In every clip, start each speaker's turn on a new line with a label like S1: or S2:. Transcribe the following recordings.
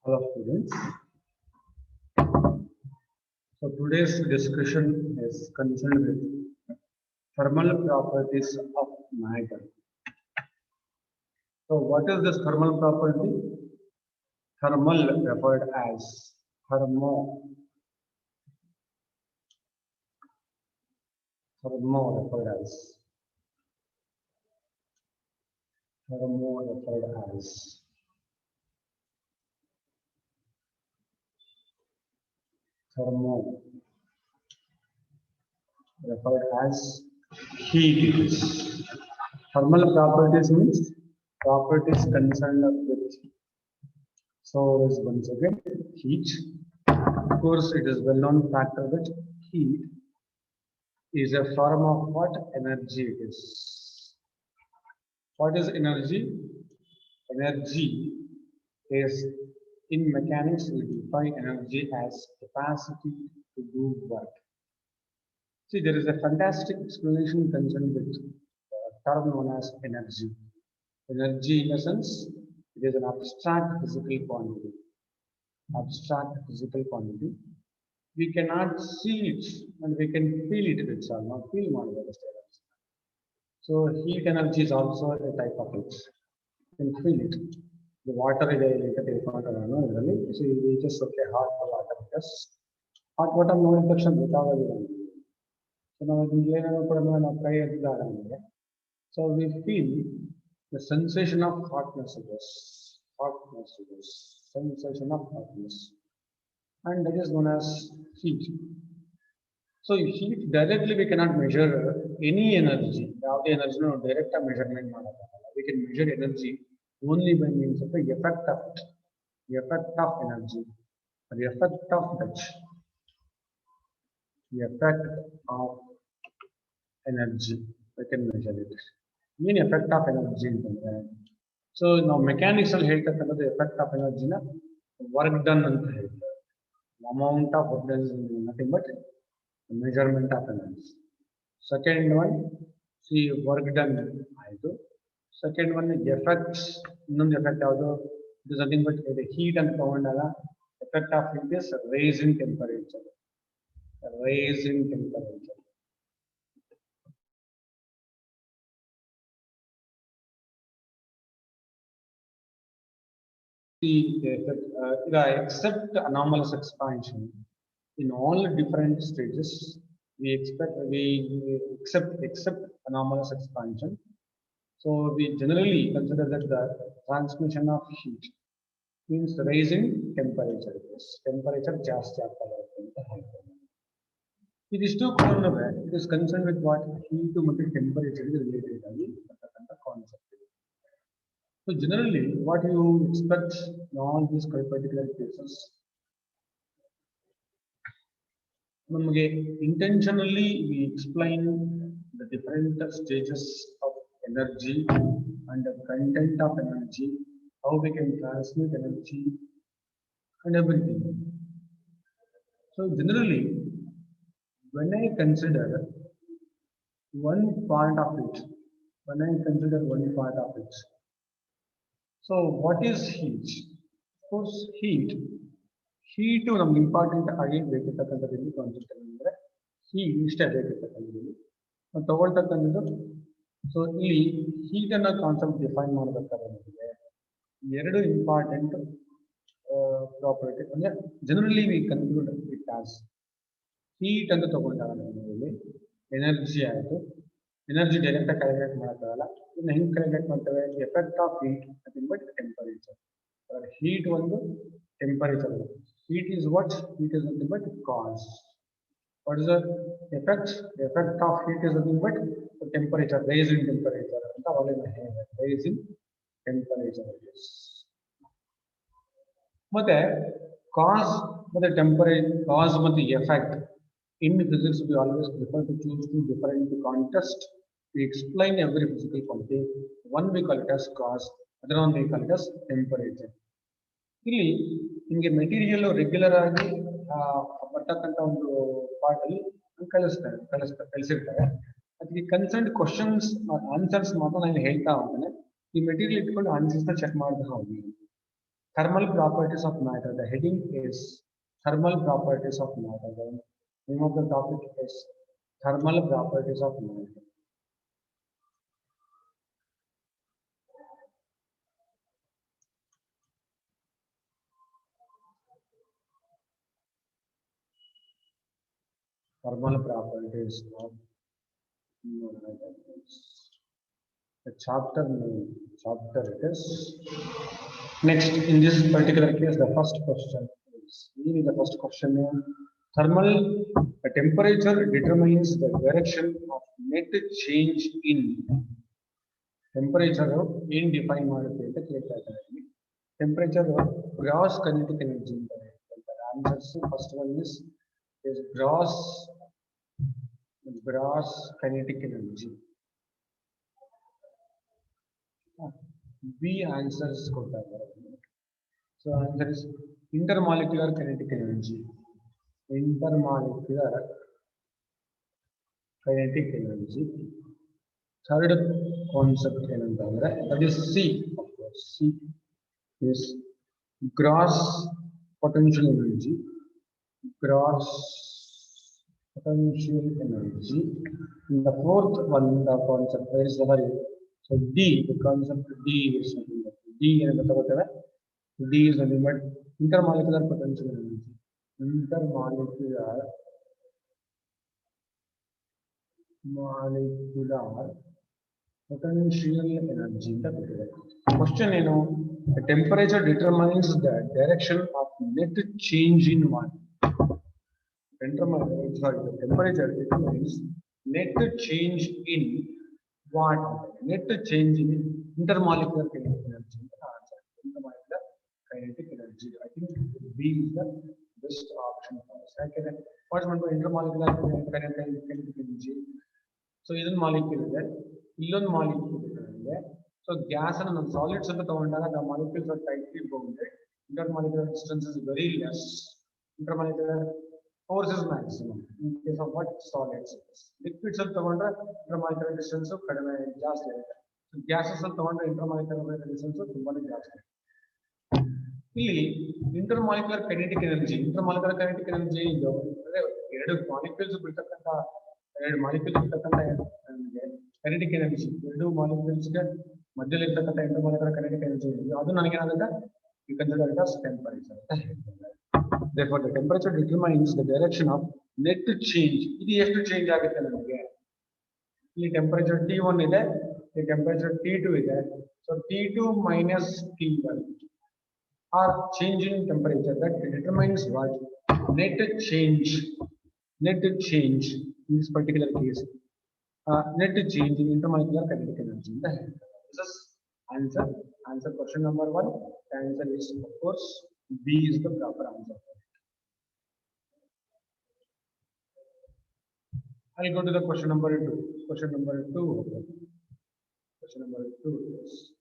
S1: Hello students. So today's discussion is concerned with thermal properties of matter. So what is this thermal property? Thermal referred as thermo referred as thermo referred as thermo referred as heat. It is. Thermal properties means properties concerned with. So is once again heat. Of course, it is well known factor that heat is a form of what energy it is. What is energy? Energy is in mechanics we define energy as capacity to do work. See, there is a fantastic explanation concerned with term known as energy. Energy, in a sense, it is an abstract physical quantity. Abstract physical quantity. We cannot see it and we can feel it itself, not feel more. So heat energy is also a type of it. You can feel it. The water is really. So we just okay hot water because hot water no infection without it. So now so we feel the sensation of hotness it is. Hotness it is. Sensation of hotness. And that is known as heat. So heat directly we cannot measure any energy. The energy no direct measurement. We can measure energy only by means of the effect of it. The effect of energy. The effect of touch. The effect of energy. We can measure it. Mean effect of energy. So now mechanical health the effect of energy na work done amount of work done is nothing but measurement of energy. Second one, see work done. Second one, effects. Innೊಂದು effect ಯಾವುದು? It is nothing but the heat and ತಗೊಂಡಾಗ effect of heat is raise in temperature. Raise in temperature. Except anomalous expansion in all different stages, we accept anomalous expansion. So we generally consider that the transmission of heat means raising temperature. Temperature just it is too cold. It is concerned with what heat to temperature is related concept. So generally, what you expect in all these particular cases, intentionally we explain the different stages of energy and the content of energy, how we can transmit energy and everything. So generally, when I consider one part of it, so what is heat? Of course, heat ನಮ್ಗೆ important ಆಗಿ ಬೇಕಿರ್ತಕ್ಕಂಥದ್ದು concept ಏನಂದ್ರೆ heat ಇಷ್ಟೇ ಬೇಕಿರ್ತಕ್ಕಂಥದ್ದು ನಾವು ತಗೊಳ್ತಕ್ಕಂಥದ್ದು. So ಇಲ್ಲಿ heat ಅನ್ನೋ concept define ಮಾಡಬೇಕಾದ್ರೆ ನಮಗೆ ಎರಡು ಇಂಪಾರ್ಟೆಂಟ್ ಪ್ರಾಪರ್ಟಿ ಅಂದ್ರೆ generally V conclude it as heat ಅಂತ ತಗೊಂಡಾಗ ನಮಗೆ ಎನರ್ಜಿ ಆಯಿತು. ಎನರ್ಜಿ ಡೈರೆಕ್ಟ್ ಆಗಿ ಕ್ಯಾಲ್ಕುಲೇಟ್ ಮಾಡೋಕ್ಕಾಗಲ್ಲ. ಇನ್ನು ಹೆಂಗೆ ಕ್ಯಾಲ್ಕುಲೇಟ್ ಮಾಡ್ತೇವೆ? Effect of heat nothing but temperature. Heat ಒಂದು temperature. Heat is what? Heat is nothing but cause. What is the effect? The effect of heat is nothing but the temperature, raise in temperature. Raise in temperature. ಮತ್ತೆ cause ಮತ್ತೆ temperature, cause ಮತ್ತೆ effect. In physics, we always prefer to choose two different context. We explain every physical quantity. One we call it as cause, other one we call it as temperature. ಇಲ್ಲಿ ನಿಮಗೆ material regular ಆಗಿ ಬರ್ತಕ್ಕಂಥ ಒಂದು part ಅಲ್ಲಿ ಕಳಿಸಿರ್ತಾರೆ. ಅದಕ್ಕೆ concern questions answers ಮಾತ್ರ ನಾನು ಹೇಳ್ತಾ ಹೋಗ್ತೇನೆ. ಈ ಮೆಟೀರಿಯಲ್ ಇಟ್ಕೊಂಡು ಆನ್ಸರ್ಸ್ ನ ಚೆಕ್ ಮಾಡ್ತಾ ಹೋಗಿ. Thermal properties of matter. The heading is thermal properties of matter. The name of the topic is thermal properties of matter. Thermal properties of matter. The chapter name. Chapter it is. Next, in this particular case, the first question is really the first question. Thermal temperature determines the direction of net change in temperature in define ಮಾಡುತ್ತೆ ಅಂತ ಕೇಳ್ತಾ ಇದ್ದಾರೆ. Temperature gross kinetic energy ಅಂತ ಹೇಳ್ತಾರೆ. Answers first one is gross kinetic energy. B answers ಕೊಡ್ತಾ ಇದ್ದಾರೆ. So answer is intermolecular kinetic energy. Intermolecular kinetic energy. Third concept ಏನಂತಂದ್ರೆ that is C, of course. C is gross potential energy. Gross potential energy. And the fourth one, the concept is the so D, the concept D is D and the D is the limit. Intermolecular potential energy. Intermolecular potential energy. Question the temperature determines the direction of net change in what? The temperature determines net change in what? Net change in intermolecular kinetic energy. Intermolecular kinetic energy. I think B is the best option for us. What's meant by intermolecular kinetic energy? So this molecule is there. This molecule is there. So gas and solids are the molecules are tightly bounded. Intermolecular distance is very less. Intermolecular force is maximum in case of what solids. Liquids are the intermolecular distance of just so gases are the intermolecular distance of just intermolecular kinetic energy. Intermolecular kinetic energy is molecules molecules kinetic energy. Molecules intermolecular kinetic energy. You consider it as temperature. Therefore, the temperature determines the direction of net change. This has to change again. The temperature T1 is there, the temperature T2 is there. So T2 minus T1 are changing temperature that determines what? Net change. Net change in this particular case. Net change in intermolecular kinetic energy. This is answer. Answer question number 1. The answer is, of course, B is the proper answer. I'll go to the question number 2. Question number 2. Question number 2 is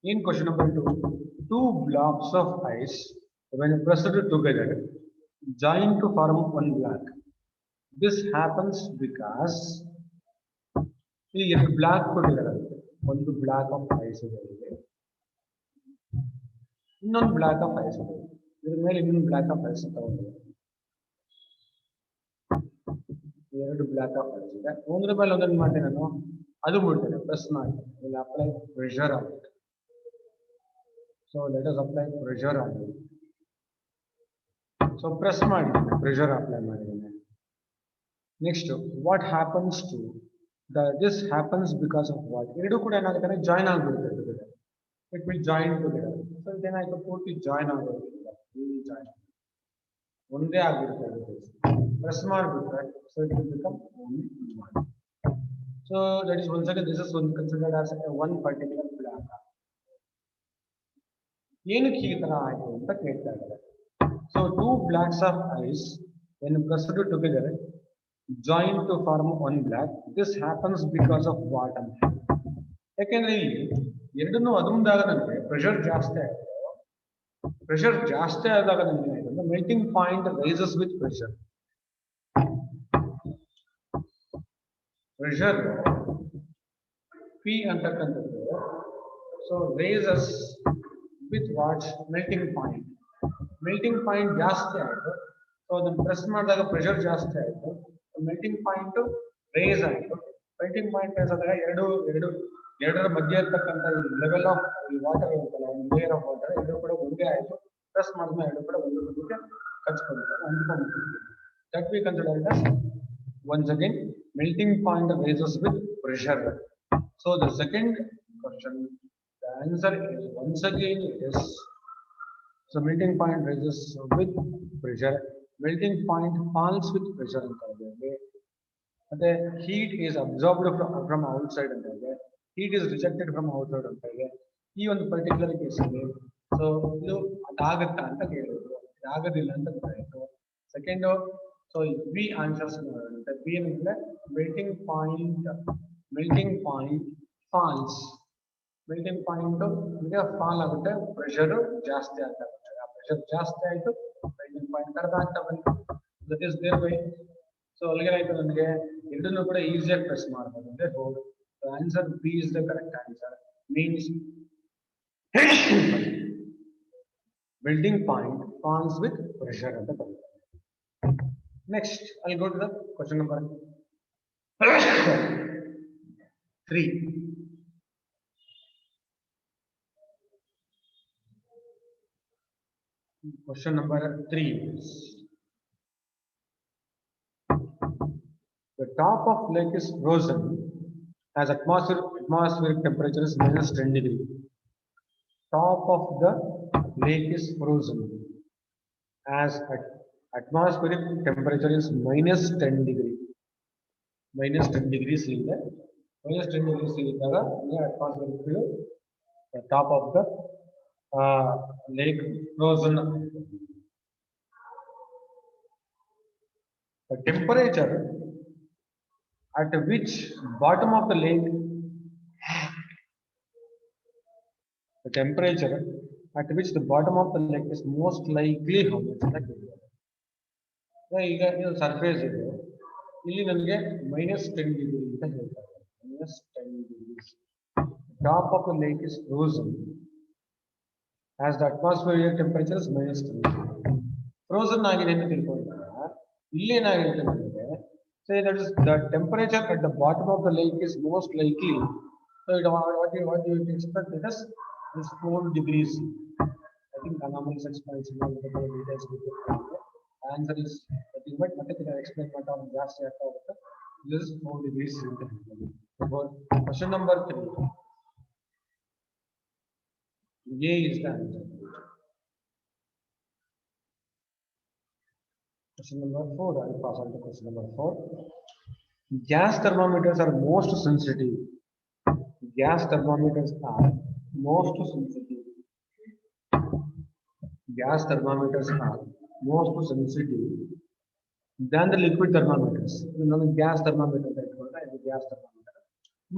S1: in question number 2, two blocks of ice when pressed together join to form one block. This happens because the block together one block of ice non block of ice block of ice block of ice ಅದು ಬಿಡ್ತೇನೆ press ಮಾಡಿ will apply pressure on it. So let us apply pressure on it. So press ಮಾಡಿ pressure apply ಮಾಡಿದ್ದೇನೆ. Next, what happens to this happens because of what? ಎರಡು ಕೂಡ ಏನಾಗುತ್ತೆ join ಆಗಿಬಿಡುತ್ತೆ together. It will join together. So then I could put it join ಆಗಿಬಿಡುತ್ತೆ. Join ಒಂದೇ ಆಗಿರುತ್ತೆ. Press ಮಾಡಿಬಿಟ್ರೆ so it will become only one. So that is once again this is considered as one particular block. ಏನಕ್ಕೆ ಈ ತರ ಆಯ್ತು ಅಂತ ಕೇಳ್ತಾ ಇದ್ದಾರೆ. So two blocks of ice when pressed together join to form one block. This happens because of what? ಯಾಕೆಂದ್ರೆ ಇಲ್ಲಿ ಎರಡನ್ನೂ ಅದುಂದಾಗ ನನಗೆ ಪ್ರೆಷರ್ ಜಾಸ್ತಿ ಆಗುತ್ತೆ. ಪ್ರೆಷರ್ ಜಾಸ್ತಿ ಆದಾಗ ನನಗೆ ಏನಾಯ್ತು melting point rises with pressure. Pressure P ಅಂತಕ್ಕಂಥದ್ದು so raises with what? Melting point. Melting point ಜಾಸ್ತಿ ಆಯಿತು, ಸೊ ಅದನ್ನು ಪ್ರೆಸ್ ಮಾಡಿದಾಗ ಪ್ರೆಷರ್ ಜಾಸ್ತಿ ಆಯಿತು, ಮೆಲ್ಟಿಂಗ್ ಪಾಯಿಂಟ್ ರೇಸ್ ಆಯಿತು. ಮೆಲ್ಟಿಂಗ್ ಪಾಯಿಂಟ್ ರೇಸ್ ಆದಾಗ ಎರಡರ ಮಧ್ಯೆ ಇರ್ತಕ್ಕಂಥ ಲೆವೆಲ್ ಆಫ್ ವಾಟರ್ ಇರುತ್ತಲ್ಲ, ಒಂದು ಲೇಯರ್ ಆಫ್ ವಾಟರ್ ಎರಡು ಕೂಡ ಒಂದೇ ಆಯಿತು. ಪ್ರೆಸ್ ಮಾಡಿದ್ಮೇಲೆ ಎರಡು ಕೂಡ ಒಂದು ಬದಿಗೆ ಕಚ್ಕೊಂಡು that we consider as once again melting point raises with pressure. So the second question, the answer is once again yes. So melting point rises with pressure, melting point falls with pressure anta ಇದೆ. ಮತ್ತೆ heat is absorbed from outside anta ಇದೆ, heat is rejected from outside anta ಇದೆ. ಈ ಒಂದು particular case ಅಲ್ಲಿ so ಇದು ಅದಾಗುತ್ತಾ ಅಂತ ಕೇಳಿದ್ರು, ಇದಾಗೋದಿಲ್ಲ ಅಂತ ಗೊತ್ತಾಯಿತು. ಸೆಕೆಂಡ್, ಸೊ ಬಿ ಆನ್ಸರ್ಸ್ ನೋಡೋಣ. ಬಿ ಏನಂದ್ರೆ melting point falls. Melting point ಈಗ ಫಾಲ್ ಆಗುತ್ತೆ, ಪ್ರೆಷರ್ ಜಾಸ್ತಿ ಆಗ್ತಾ ಇರುತ್ತೆ. ಆ ಪ್ರೆಷರ್ ಜಾಸ್ತಿ ಆಯಿತು, ಮೆಲ್ಟಿಂಗ್ ಪಾಯಿಂಟ್ ಕಡಿಮೆ ಆಗ್ತಾ ಬಂತು. That is there by. So ಅಲ್ಲಿಗೆ ಆಯ್ತು, ನನಗೆ ಎರಡನ್ನೂ ಕೂಡ ಈಸಿಯಾಗಿ ಪ್ರೆಸ್ ಮಾಡ್ಬೋದು ಅಂದ್ರೆ road. Answer B is the correct answer. Means melting point falls with pressure ಅಂತ ಬರುತ್ತೆ. Next, I'll go to the question number 3. Question number 3 is, the top of lake is frozen as atmospheric temperature is minus 10 degree. Top of the lake is frozen as atmospheric temperature is minus 10 degree. Minus 10 degrees ಇದೆ. minus 10 degrees ಇದ್ದಾಗ atmospheric the top of the lake frozen. The temperature at which bottom of the lake, the temperature at which the bottom of the lake is most likely how much ಅಂತ ಕೇಳಿದ್ದಾರೆ. ಈಗ ಇದು surface ಇದೆ, ಇಲ್ಲಿ ನನಗೆ minus 10 degree ಅಂತ ಹೇಳ್ತಾರೆ. minus 10 degrees. Top of the lake is frozen as the atmospheric temperature is minus 10 degree. Frozen ಆಗಿದೆ ಅಂತ ತಿಳ್ಕೊಂಡಾಗ ಇಲ್ಲಿ ಏನಾಗಿರುತ್ತೆ ನನಗೆ, say that is the temperature at the bottom of the lake is most likely, so what do you expect? It is 4 degrees. I think anomalous expansion of the details. Answer is nothing but explain what on gas reactor. This is 4 degrees. Therefore, question number 3. A is the answer. Question number 4. I will pass on to question number 4. Gas thermometers are most sensitive. Gas thermometers are most sensitive. Gas thermometers are most sensitive than the liquid thermometers. You know, gas thermometer is gas thermometer.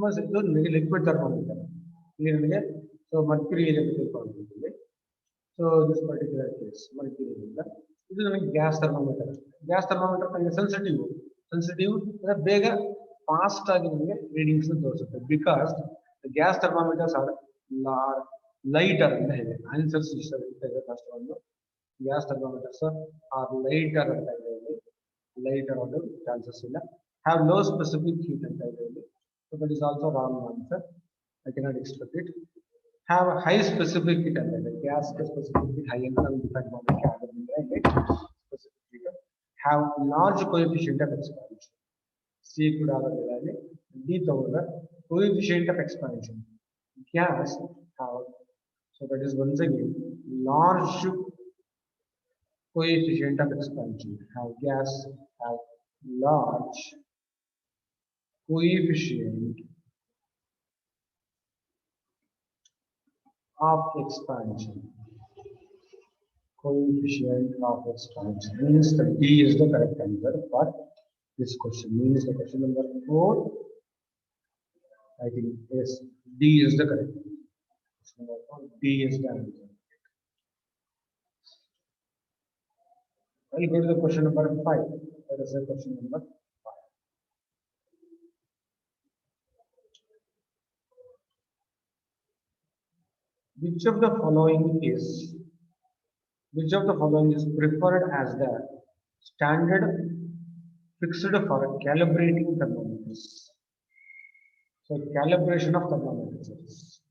S1: Must include liquid thermometer. So mercury is so this particular case, mercury is this is a gas thermometer. Gas thermometer is sensitive. Sensitive is a bigger, fast readings because the gas thermometers are lighter. Answers is the first one. Gas thermometers are lighter on the chances have low specific heat and so that is also wrong answer. I cannot expect it. Have a high specific heat and gas specific heat high and depend on the specific heat. Have large coefficient of expansion. C could have D coefficient of expansion. Gas have, so that is once again large coefficient of expansion. Have gas have large coefficient of expansion. Coefficient of expansion means that D is the correct answer for this question. Means the question number 4. I think yes, D is the correct answer. Question number 4, D is the answer. I'll go to the question number 5. That is the question number 5. which of the following is preferred as the standard fixed for calibrating thermometers? So calibration of thermometers.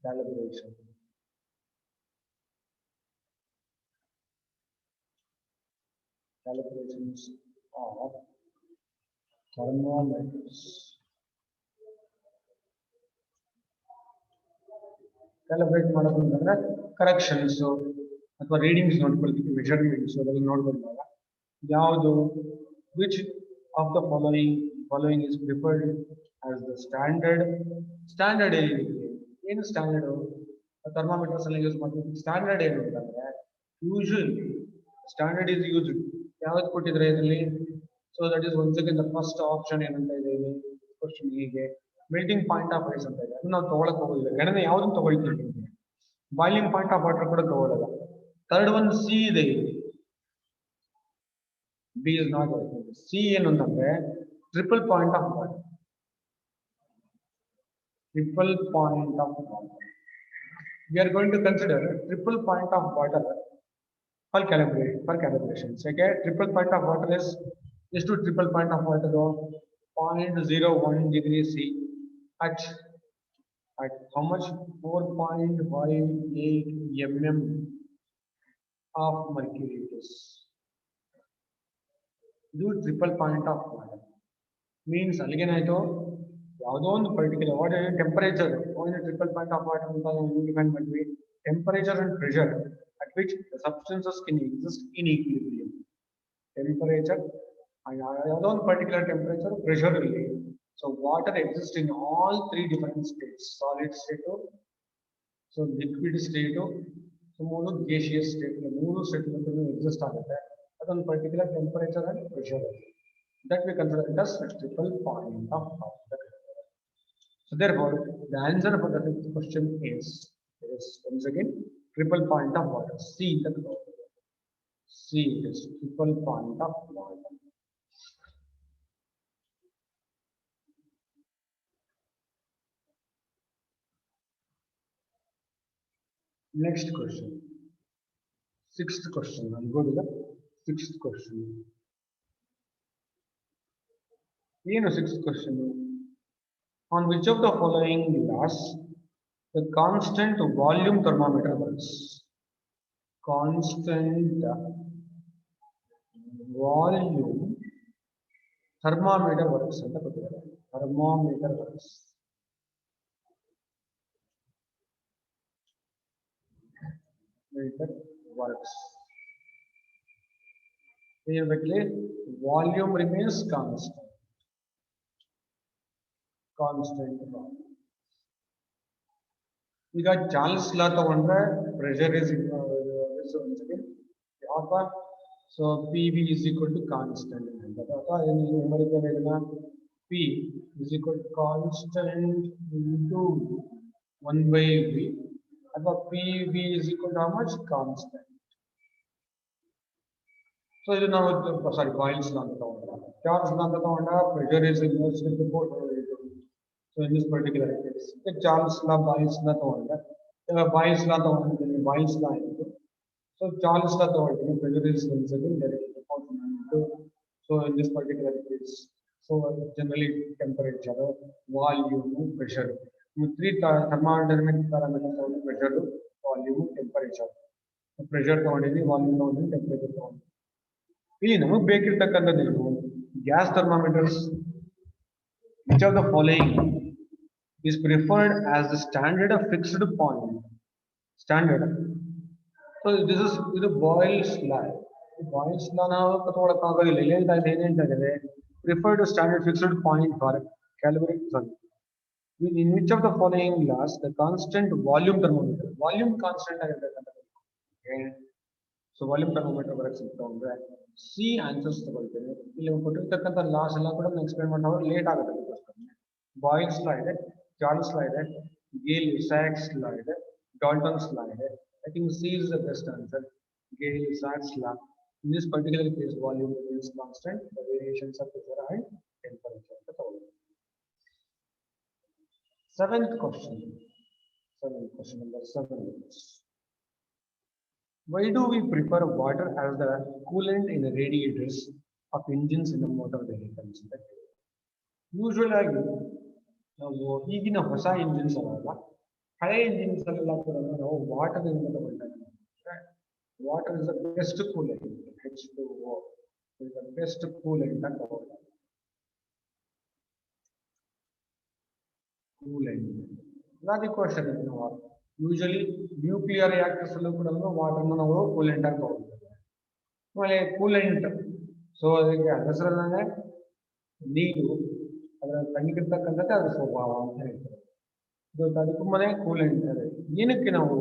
S1: Calibration. Calibrations of thermometers. Calibrate ಮಾಡೋದು ಅಂತಂದ್ರೆ corrections ಅಥವಾ readings ನೋಡ್ಕೊಳ್ತೀವಿ measurements ಅದೆಲ್ಲ ನೋಡ್ಕೊಂಡಾಗ ಯಾವುದು which of the following is preferred as the standard ಏನು standard ಥರ್ಮಾಮೀಟರ್ಸ್ ಎಲ್ಲ use ಮಾಡ್ತೀವಿ standard ಏನು ಅಂತಂದ್ರೆ ಯೂಶುವಲಿ ಸ್ಟ್ಯಾಂಡರ್ಡ್ ಇಸ್ ಯೂಸ್ಡ್ ಯಾವ್ದು ಕೊಟ್ಟಿದ್ರೆ ಇದರಲ್ಲಿ so that is once again the first option ಏನಂತ ಇದೆ ಇಲ್ಲಿ ಕ್ವಶನ್ ಹೀಗೆ ಮೆಲ್ಟಿಂಗ್ ಪಾಯಿಂಟ್ ಆಫ್ ಐಸ್ ಅಂತ ಇದೆ ಅದನ್ನ ನಾವು ತಗೊಳಕ್ ಹೋಗೋದಿಲ್ಲ ಗಣನೆ ಯಾವ್ದನ್ನು ತಗೊಳ್ತೀವಿ ಬಾಯ್ಲಿಂಗ್ ಪಾಯಿಂಟ್ ಆಫ್ ವಾಟರ್ ಕೂಡ ತಗೊಳ್ಳಲ್ಲ ಥರ್ಡ್ ಒನ್ ಸಿ ಇದೆ ಇಲ್ಲಿ ಬಿ ಇಸ್ ನಾಟ್ ಸಿ ಏನು ಅಂತಂದ್ರೆ triple point of water we are going to consider triple point of water for calibration. Okay, triple point of water is to triple point of water 0.01 degree C at how much 4.58 mm of mercury it is. Do triple point of water means again I know ಯಾವುದೋ ಒಂದು particular what temperature ಒಂದು triple point of water ಅಂತ depend ಮಾಡ್ತೀವಿ temperature and pressure at which the substances Ken exist in equilibrium temperature ಯಾವುದೋ ಒಂದು particular temperature pressure ಇಲ್ಲಿ so water exist in all three different States solid state so liquid state so ಮೂರು gaseous state ಮೂರು state exist ಆಗುತ್ತೆ ಅದೊಂದು particular temperature and pressure that we consider it as a triple point of water. So therefore, the answer for the fifth question is once again triple point of water. C the C is triple point of water. Next question. Sixth question. I'll go to the sixth question. Sixth question. On which of the following laws the constant volume thermometer works? Constant volume thermometer works. Thermometer works. Here volume remains constant. ಈಗ Charles law ತಗೊಂಡ್ರೆ pressure is ಯಾವಾಗ so P V is equal to constant ಅಂತ ಅಥವಾ numerical ಇದನ್ನ P is equal to constant into 1/v ಅಥವಾ P V is equal to how much constant so ಇದು ನಾವು ಸಾರಿ boils ಲಾ ಅಂತ ತಗೊಂಡ್ರೆ ಚಾರ್ಲ್ಸ್ ಲಾ ಅಂತ ತಗೊಂಡ್ರೆ pressure is inversely proportional. So in this particular case, the Charles law, Boyle's law, Boyle's law, Boyle's law. So Charles law, pressure is directly proportional to. So in this particular case, so generally temperature, volume, pressure. Three thermodynamic parameters are pressure, volume, temperature. So pressure volume, temperature. ಇಲ್ಲಿ ನಮಗೆ ಬೇಕಿರತಕ್ಕಂಥದ್ದು gas thermometers. Which of the following is preferred as the standard of fixed point? Standard. So this is Boyle's law. Boyle's law now preferred standard fixed point for calibration. In which of the following laws the constant volume thermometer? Volume constant. Okay. So volume thermometer works ಅಂದ್ರೆ C answers ತಗೊಳ್ತೇನೆ ಇಲ್ಲಿ ಕೊಟ್ಟಿರ್ತಕ್ಕಂಥ loss ಎಲ್ಲ ಕೂಡ explain ಮಾಡೋದು late ಆಗುತ್ತೆ boils ಲಾ ಇದೆ Charles ಲಾ ಇದೆ GAIL Lussac's ಲಾ ಇದೆ ಡಾಲ್ಟನ್ಸ್ ಲಾ ಇದೆ I think C is the best answer Gay Lussac's law in this particular case volume is constant the variations of pressure and temperature ಅಂತ ತಗೊಳ್ಳಿ. Seventh question number 7. Why do we prefer water as the coolant in the radiators of engines in the motor vehicles? Usual ಆಗಿ ನಾವು ಈಗಿನ ಹೊಸ engines ಅಲ್ಲ ಹಳೆ engines ಎಲ್ಲ ಕೂಡ ನಾವು ವಾಟರ್ ಇಂದ ತಗೊಂಡಾಗ water is the best coolant H2O is the best coolant ಅಂತ ತಗೊಂಡಾಗ ಕೂಲೆಂಟ್ ಅದಕ್ಕೋಸ್ಕರ ನಾವು ಯೂಶುವಲಿ ನ್ಯೂಕ್ಲಿಯರ್ ರಿಯಾಕ್ಟರ್ಸ್ ಅಲ್ಲೂ ಕೂಡ ವಾಟರ್ನ ನಾವು ಕೂಲೆಂಟ್ ಆಗಿ ತಗೊಳ್ತೇವೆ ಆಮೇಲೆ ಕೂಲೆಂಟ್ ಸೊ ಅದಕ್ಕೆ ಹೆಸರಲ್ಲೇ ನೀರು ಅದರ ತಣ್ಣಗಿರ್ತಕ್ಕಂಥದ್ದು ಅದರ ಸ್ವಭಾವ ಅಂತ ಹೇಳ್ತಾರೆ ಅದು ತುಂಬಾನೇ ಕೂಲೆಂಟ್ ಇದೆ ಏನಕ್ಕೆ ನಾವು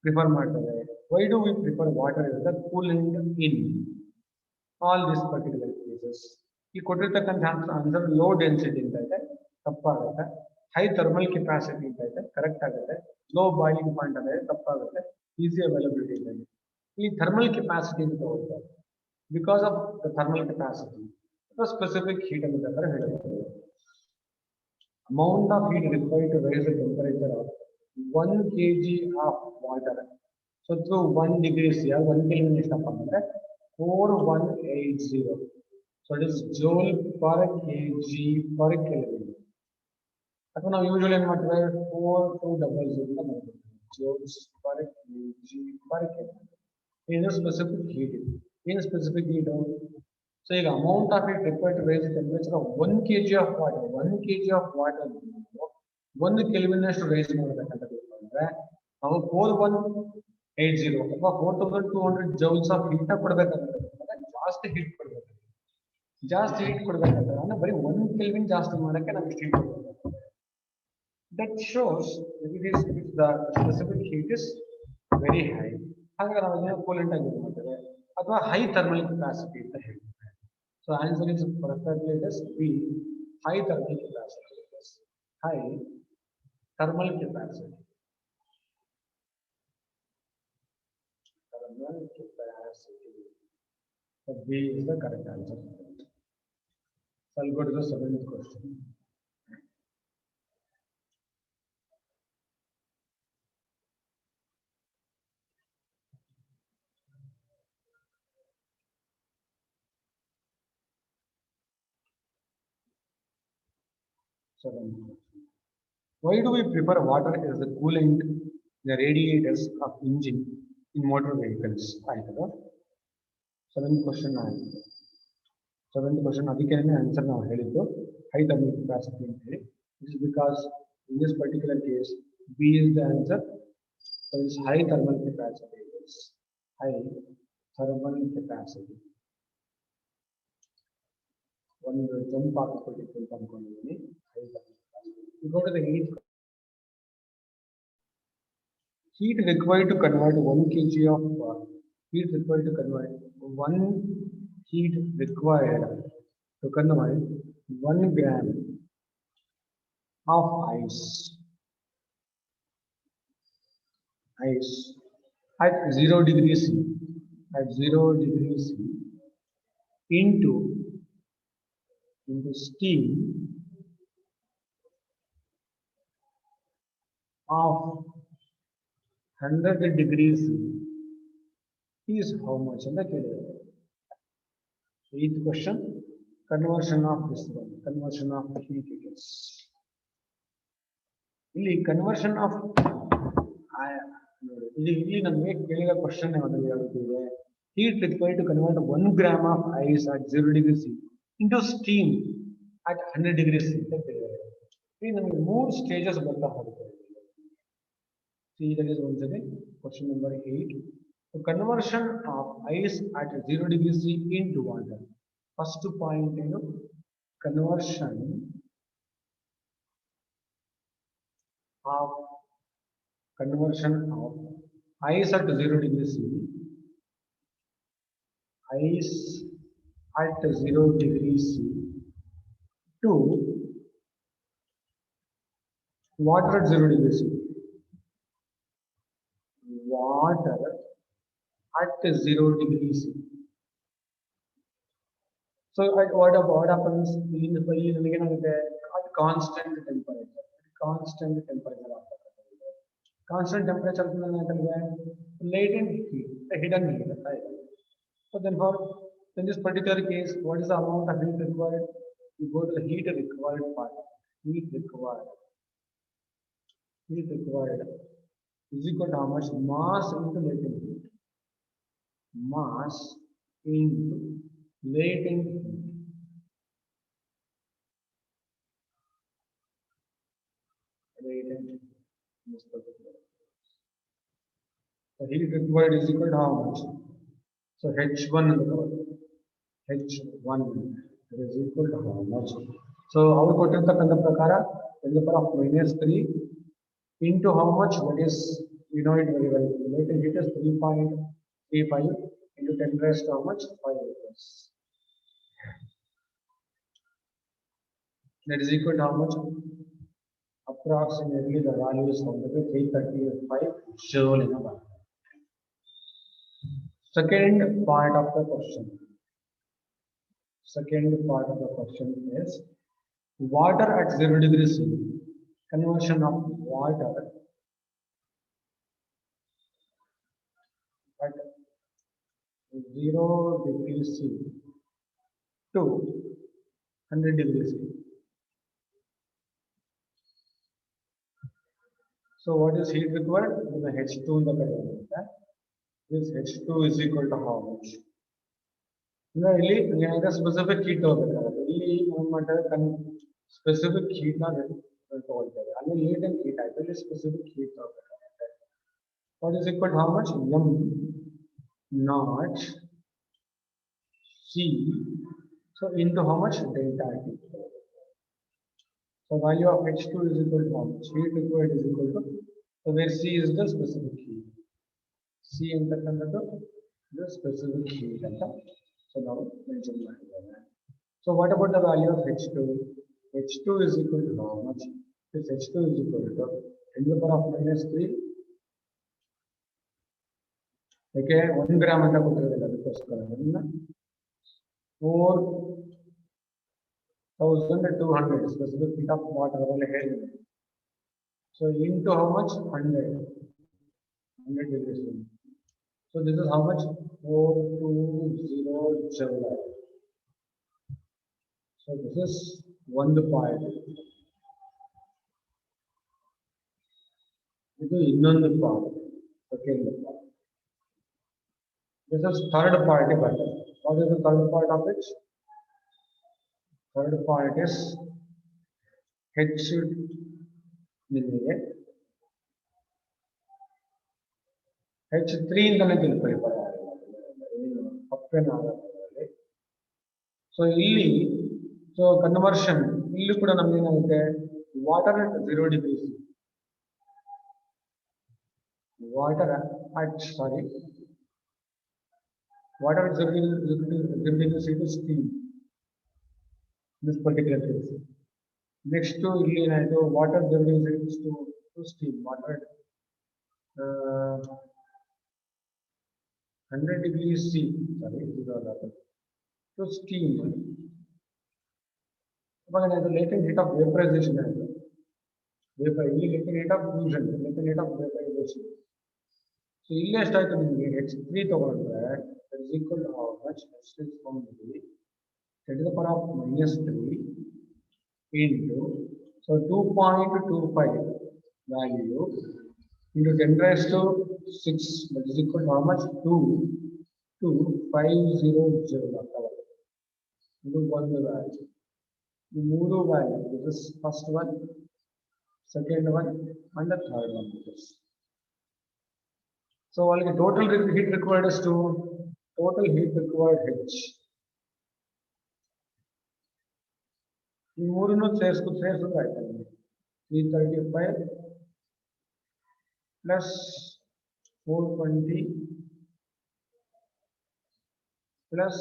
S1: ಪ್ರಿಫರ್ ಮಾಡ್ತೇವೆ why do we prefer water is the coolant in all this particular cases ಈ ಕೊಟ್ಟಿರ್ತಕ್ಕಂಥ ಆನ್ಸರ್ ಲೋ ಡೆನ್ಸಿಟಿ ಅಂತ ಇದೆ ತಪ್ಪಾಗುತ್ತೆ ಹೈ ಥರ್ಮಲ್ ಕೆಪಾಸಿಟಿ ಅಂತ ಇದೆ ಕರೆಕ್ಟ್ ಆಗುತ್ತೆ ಲೋ ಬಾಯ್ಲಿಂಗ್ ಪಾಯಿಂಟ್ ಅಂದರೆ ತಪ್ಪಾಗುತ್ತೆ ಈಸಿ ಅವೈಲಬಿಲಿಟಿ ಇದೆ ಈ ಥರ್ಮಲ್ ಕೆಪಾಸಿಟಿ ಅಂತ ತಗೊಳ್ತಾರೆ because of the thermal capacity specific heat ಅನ್ನೋದರ ಹೇಳಬಹುದು amount of heat required to raise the temperature of 1 kg of water so through 1 degree C 1 Kelvin ಎಷ್ಟಪ್ಪ ಅಂದ್ರೆ 4180 so it is joule per kg per Kelvin ಅಥವಾ ನಾವು usually ಏನು ಮಾಡ್ತೇವೆ 4200 ಅಂತ ಮಾಡ್ತೀವಿ joules per kg per Kelvin ಇದು specific heat ಏನು specific heat So, the amount of heat required to raise the temperature of 1 kg of water, 1 kg of water, 1 Kelvin to raise the 4180 ಅಥವಾ 4200 joules of heat ಜಾಸ್ತಿ heat ಕೊಡಬೇಕು ಜಾಸ್ತಿ heat ಕೊಡಬೇಕಂದ್ರೆ ಅಂದ್ರೆ ಬರೀ 1 Kelvin ಜಾಸ್ತಿ ಮಾಡಕ್ಕೆ ನಾವು ಇಷ್ಟು heat ಕೊಡಬೇಕು that shows if the specific heat is very high ಹಾಗಾಗಿ ನಾವು ಇದನ್ನ ಕೂಲೆಂಟ್ ಆಗಿ ಯೂಸ್ ಮಾಡ್ತೇವೆ ಅಥವಾ ಹೈ ಥರ್ಮಲ್ ಕೆಪಾಸಿಟಿ ಅಂತ ಹೇಳ್ತೀವಿ So answer is perfectly it is B, high thermal capacity. High thermal capacity. Thermal capacity. So B is the correct answer. So I'll go to the seventh question. Why do we prefer water as the coolant in the radiators of engine in motor vehicles? Seventh question. Seventh question. ಅದಕ್ಕೆ answer ನಾವು ಹೇಳಿದ್ದು high thermal capacity ಅಂತ ಹೇಳಿ. This is because in this particular case B is the answer. So it's high thermal capacity. It's high thermal capacity. One jump ಆಗ್ಬಿಟ್ಟಿತ್ತು ಅನ್ಕೊಂಡಿದ್ದೀನಿ. We go to the heat required to convert 1 kg of heat required to convert 1 heat required to convert 1 gram of ice at 0 degrees C into steam of 100 degrees is how much in the Kelvin? Eighth question, conversion of this one, conversion of heat it is. ಇಲ್ಲಿ conversion of ಇಲ್ಲಿ ನಮಗೆ ಕೇಳಿದ question ಯಾವುದು heat required to convert 1 gram of ice at 0 degrees C into steam at 100 degrees C ಅಂತ ಕೇಳಿದ್ದಾರೆ. ಇಲ್ಲಿ ನಮಗೆ 3 stages ಬರ್ತಾ ಹೋಗುತ್ತೆ. See, that is once again question number 8. The conversion of ice at 0 degrees C into water. First point, conversion of ice at 0 degrees C. Ice at 0 degrees C to water at 0 degrees C. Water at 0 degrees C. So what happens in the at constant temperature. Constant temperature latent heat, the hidden heat, right? So then for in this particular case, what is the amount of heat required? You go to the heat required part. Heat required. Heat required is equal to how much? Mass into latent heat. Mass into latent heat. Latent heat. This particular. The heat required is equal to how much? So H1 in the cover. H1 is equal to how much? So our ಕೊಟ್ಟಿರ್ತಕ್ಕಂಥ ಪ್ರಕಾರ 10 to the power of -3 into how much? That is, we know it very well. The latent heat is 3.35 into 10 raised to how much? 5 liters. That is equal to how much? Approximately the value is 335 joule in a bar. Second part of the question. Second part of the question is water at 0 degrees C. Conversion of water at 0 degrees C to 100 degrees C. So what is heat required? The H2 in the current. This H2 is equal to how much? ಇಲ್ಲಿ specific heat ಹೋಗಬೇಕಾಗುತ್ತೆ. ಇಲ್ಲಿ ಏನು ಮಾಡ್ತಾರೆ specific heat ನ ತಗೊಳ್ತೇವೆ. ಅಲ್ಲಿ latent heat ಆಯ್ತು, ಇಲ್ಲಿ specific heat ತಗೋಬೇಕಾಗುತ್ತೆ. What is equal to how much? M not C so into how much? Delta T. So value of H2 is equal to how much? Heat required is equal to, so where C is the specific heat. C ಅಂತಕ್ಕಂಥದ್ದು the specific heat ಅಂತ. So now mention ಮಾಡಿದ್ದೇವೆ. So what about the value of H2? H2 is equal to how much? This H2 is equal to 10 to the power of -3. Okay, 1 gram ಅಂತ ಕೊಟ್ಟಿರೋದಿಲ್ಲ, ಅದಕ್ಕೋಸ್ಕರ 4,200 specific heat of water already held. So into how much? 100 degrees. So this is how much? 420 joule. So this is one part. This is ಇನ್ನೊಂದು part. Second part. This is third part. What is the third part of it? Third part is H ನಿಮಗೆ H3 ಇಂದನೇ ತಿಳ್ಕೊಳ್ಳಿ, ಪಕ್ಕೇನಾಗುತ್ತೆ. So ಇಲ್ಲಿ so conversion ಇಲ್ಲಿ ಕೂಡ ನಮ್ಗೆ ಏನಾಗುತ್ತೆ? Water at 0 degrees. Water at 0 degrees to steam. This particular case. Next to ಇಲ್ಲಿ ಏನಾಯ್ತು? Water 0 degrees to steam. Water at 100 degrees C, to steam. The latent heat of vaporization. Latent heat of fusion, latent heat of vaporization. So, ಇಲ್ಲಿ ಎಷ್ಟಾಯ್ತು ನಿಮಗೆ? H3 ತಗೊಂಡ್ರೆ that is equal to how much? H3 ತಗೊಂಡ್ರೆ 10 to the power of -3 into, so 2.25 value into 10 raised to 6, that is equal to how much? 2,250 joule. Into one value. The ಮೂರು value. This is first one, second one, and the third one. So the total heat required is total heat required H. ಈ ಮೂರನ್ನು ಸೇರಿಸಿದ್ರೆ ಆಯ್ತು 335 plus 420 plus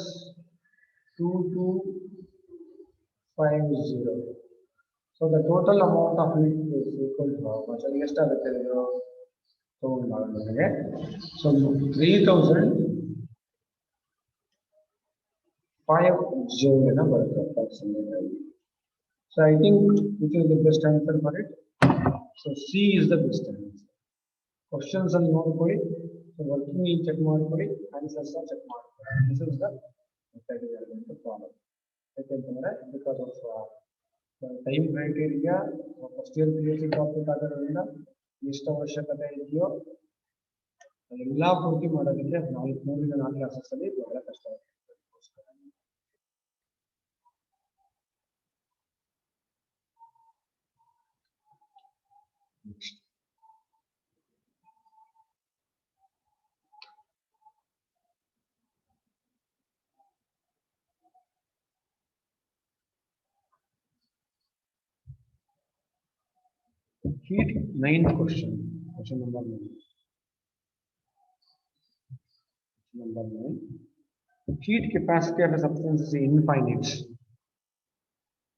S1: 2250. So the total amount of heat is equal to how much? So 3005 joule in a approximately. So I think which is the best answer for it? So C is the best answer. Questions and more for it. So working check ಮಾಡ್ಕೊಳ್ಳಿ, answers check ಮಾಡ್ಕೊಳ್ಳಿ. This is the method we are going to follow. ಯಾಕೆಂತಂದ್ರೆ because of time criteria first year PhD topic ಆಗೋದ್ರಿಂದ ಎಷ್ಟು ಅವಶ್ಯಕತೆ ಇದೆಯೋ ಎಲ್ಲ ಪೂರ್ತಿ ಮಾಡೋದಕ್ಕೆ 4 ಕ್ಲಾಸಸ್ ಅಲ್ಲಿ ಬಹಳ ಕಷ್ಟ ಆಗುತ್ತೆ. Next. Heat, 9th question. Question number 9. Number 9. Heat capacity of a substance is infinite.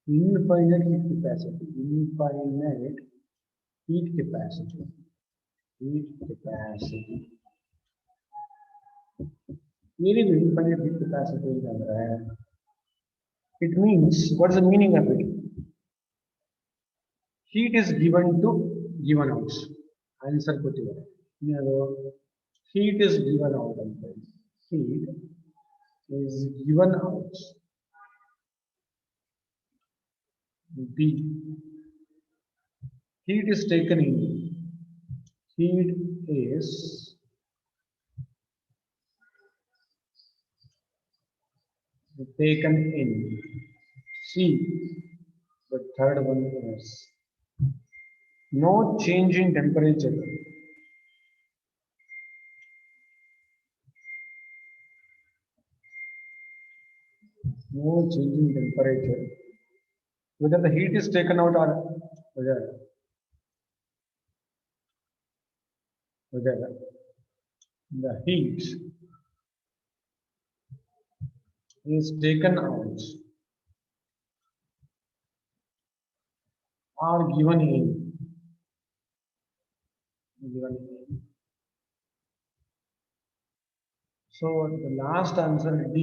S1: Infinite heat capacity. Infinite heat capacity. Heat capacity. What is infinite heat capacity? It means, what is the meaning of it? Heat is given to given out. Answer ಕೊಟ್ಟಿದ್ದಾರೆ. Heat is given out. Heat is given out. B. Heat is taken in. Heat is taken in. C. The third one is no change in temperature. No change in temperature. Whether the heat is taken out or whether the heat is taken out or given in. So the last answer D.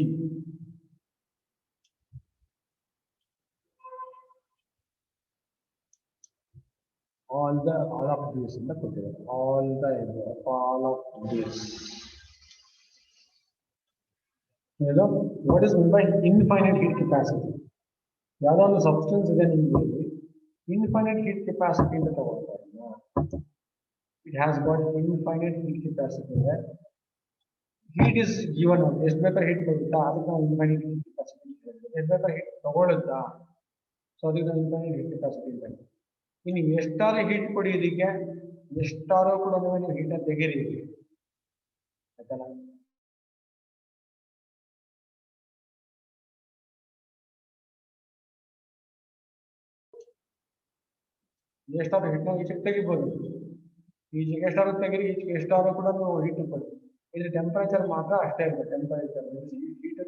S1: All of these in the picture. All of this. You know what is meant by infinite heat capacity? Yada on the substance is an infinite heat capacity in the cover. It has got infinite heat capacity there. Heat is given out. Is better heat ಕೊಡುತ್ತಾ ಅದಕ್ಕೆ infinite heat capacity. Is better heat ತಗೊಳ್ಳುತ್ತಾ so ಅದಕ್ಕೆ infinite heat capacity ಇದೆ. ಇನ್ನು ಎಷ್ಟಾರು heat ಕೊಡಿಯೋದಕ್ಕೆ ಎಷ್ಟಾರು ಕೂಡ ನೀವು heat ತೆಗೀರಿ ಆಯ್ತಲ್ಲ. ಎಷ್ಟಾರು ಹೀಟ್ನ ಈಚೆಗೆ ತೆಗಿಬೋದು, ಈಚೆಗೆ ಎಷ್ಟಾರು ತೆಗೀರಿ, ಈಚೆಗೆ ಎಷ್ಟಾರು ಕೂಡ ನೀವು ಹೀಟ್ ಕೊಡಿ. ಇದ್ರ ಟೆಂಪರೇಚರ್ ಮಾತ್ರ ಅಷ್ಟೇ ಇರುತ್ತೆ. ಟೆಂಪರೇಚರ್ ಹೀಟ್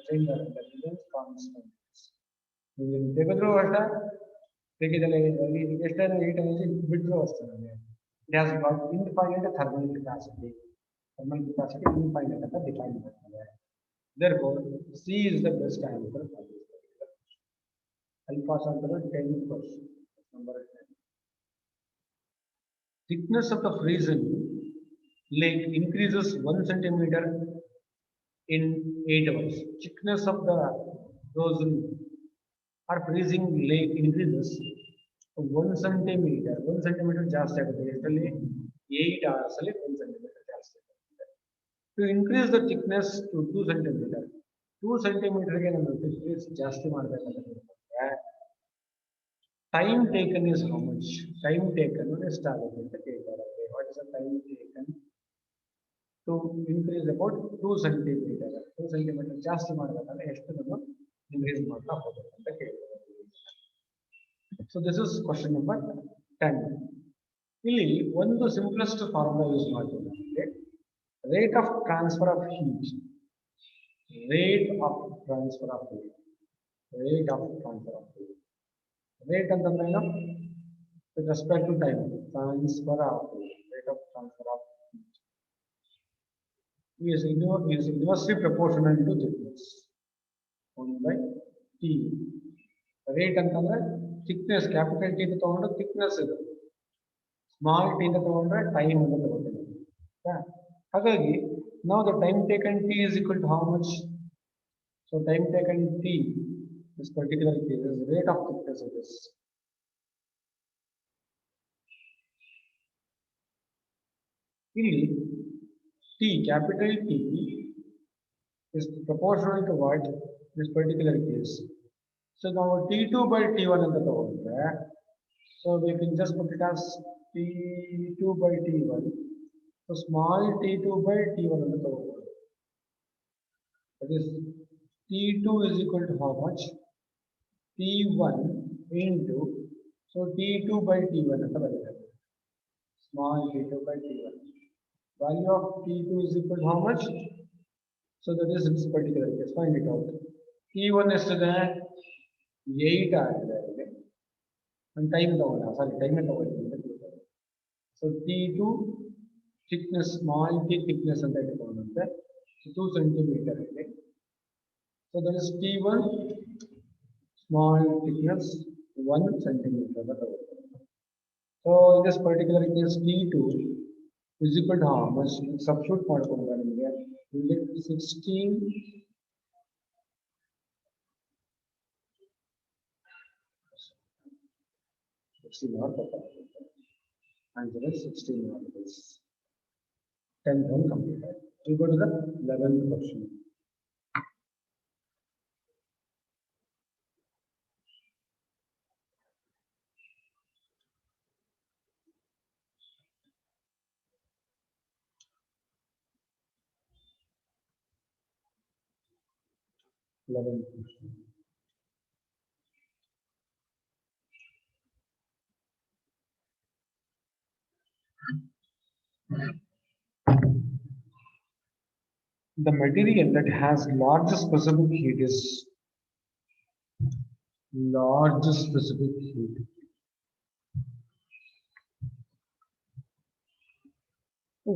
S1: ಚೇಂಜ್ ಆಗುತ್ತೆ, ಕಾನ್ಸ್ಟೆಂಟ್. ನೀವು ತೆಗೆದ್ರು ಅಷ್ಟೇ, ತೆಗೆದಲ್ಲೇ ಎಷ್ಟೇ ಹೀಟ್ ಎನರ್ಜಿ ಬಿಟ್ಟರು ಅಷ್ಟೇ. It has got infinite thermal capacity. Thermal capacity infinite ಅಂತ ಡಿಫೈನ್ ಮಾಡ್ತಾರೆ. Therefore, C is the best answer for this particular question. I'll pass on to the 10th question. Number 10. Thickness of the frozen lake increases 1 centimeter in 8 hours. Thickness of the frozen or freezing lake increases 1 centimeter. 1 centimeter ಜಾಸ್ತಿ ಆಗುತ್ತೆ. ಎಷ್ಟರಲ್ಲಿ 8 hours ಅಲ್ಲಿ 1 centimeter ಜಾಸ್ತಿ ಆಗುತ್ತೆ. To increase the thickness to 2 centimeter. 2 centimeter ಗೆ ನಾವು thickness ಜಾಸ್ತಿ ಮಾಡಬೇಕಾಗುತ್ತೆ. Time taken is how much? Time taken ಎಷ್ಟಾಗುತ್ತೆ ಅಂತ ಕೇಳ್ತಾರೆ. What is the time taken to increase about 2 centimeter? 2 centimeter ಜಾಸ್ತಿ ಮಾಡಬೇಕಾದ್ರೆ ಎಷ್ಟು ನಾವು increase ಮಾಡ್ತಾ ಹೋಗಬೇಕು ಅಂತ ಕೇಳ್ತಾರೆ. So this is question number 10. ಇಲ್ಲಿ ಒಂದು ಸಿಂಪ್ಲೆಸ್ಟ್ ಫಾರ್ಮುಲಾ ಯೂಸ್ ಮಾಡ್ತೀವಿ. Rate of transfer of heat. Rate of transfer of heat. Rate of transfer of heat. Rate ಅಂತಂದ್ರೆ ಏನು? With respect to time. Transfer of heat. Rate of transfer of heat is inversely proportional to thickness. 1 by T. Rate ಅಂತಂದ್ರೆ thickness, capital T ತಗೊಂಡ್ರೆ thickness ಇದು. Small t ತಗೊಂಡ್ರೆ time ಅಂತ ತಗೋತೀವಿ. ಹಾಗಾಗಿ now the time taken t is equal to how much? So time taken t, this particular case is rate of thickness of this. ಇಲ್ಲಿ t, capital T is proportional to what? This particular case. So now T2 by T1 ಅಂತ ತಗೊಂಡ್ರೆ, so we can just put it as T2 by T1. So small T2 by T1 ಅಂತ ತಗೊಂಡ್ರೆ, that is T2 is equal to how much? T1 into, so T2 by T1 ಅಂತ ಬರೀತಾರೆ. Small T2 by T1. Value of T2 is equal to how much? So that is this particular case. Find it out. T1 is the 8 ಆಗಿದೆ and time ತಗೊಂಡ, sorry time ತಗೊಂಡಿದ್ದೀನಿ. So T2 thickness, small t thickness ಅಂತ ಇಟ್ಕೊಂಡಂತೆ 2 centimeter ಇದೆ. So that is T1 small thickness 1 centimeter ಅಂತ ತಗೊಳ್ತಾರೆ. So in this particular case T2 is equal to how much? Substitute ಮಾಡ್ಕೊಂಡ್ರೆ ನಿಮಗೆ you get 16. Answer is 16 articles. 10th one completed. We go to the 11th question. The material that has large specific heat is large specific heat.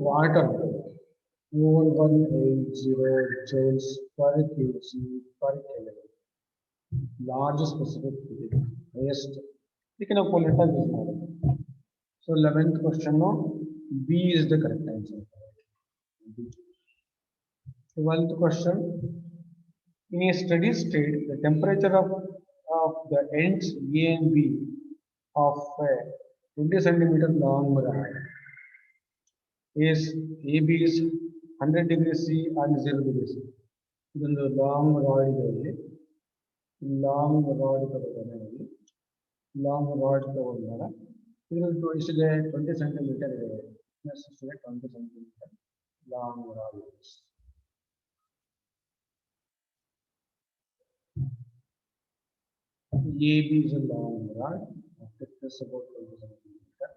S1: Water 1180 joules per kg per Kelvin. Large specific heat. Highest. We can call it as this. So 11th question, no, B is the correct answer. 12th question. In a steady state, the temperature of the ends A and B of a 20 centimeter long rod is AB is 100 degrees C and 0 degrees C. Then the long rod is long rod is 20 centimeter. Yes, 20 centimeter long rod is. AB is a long rod, thickness about 20 centimeter.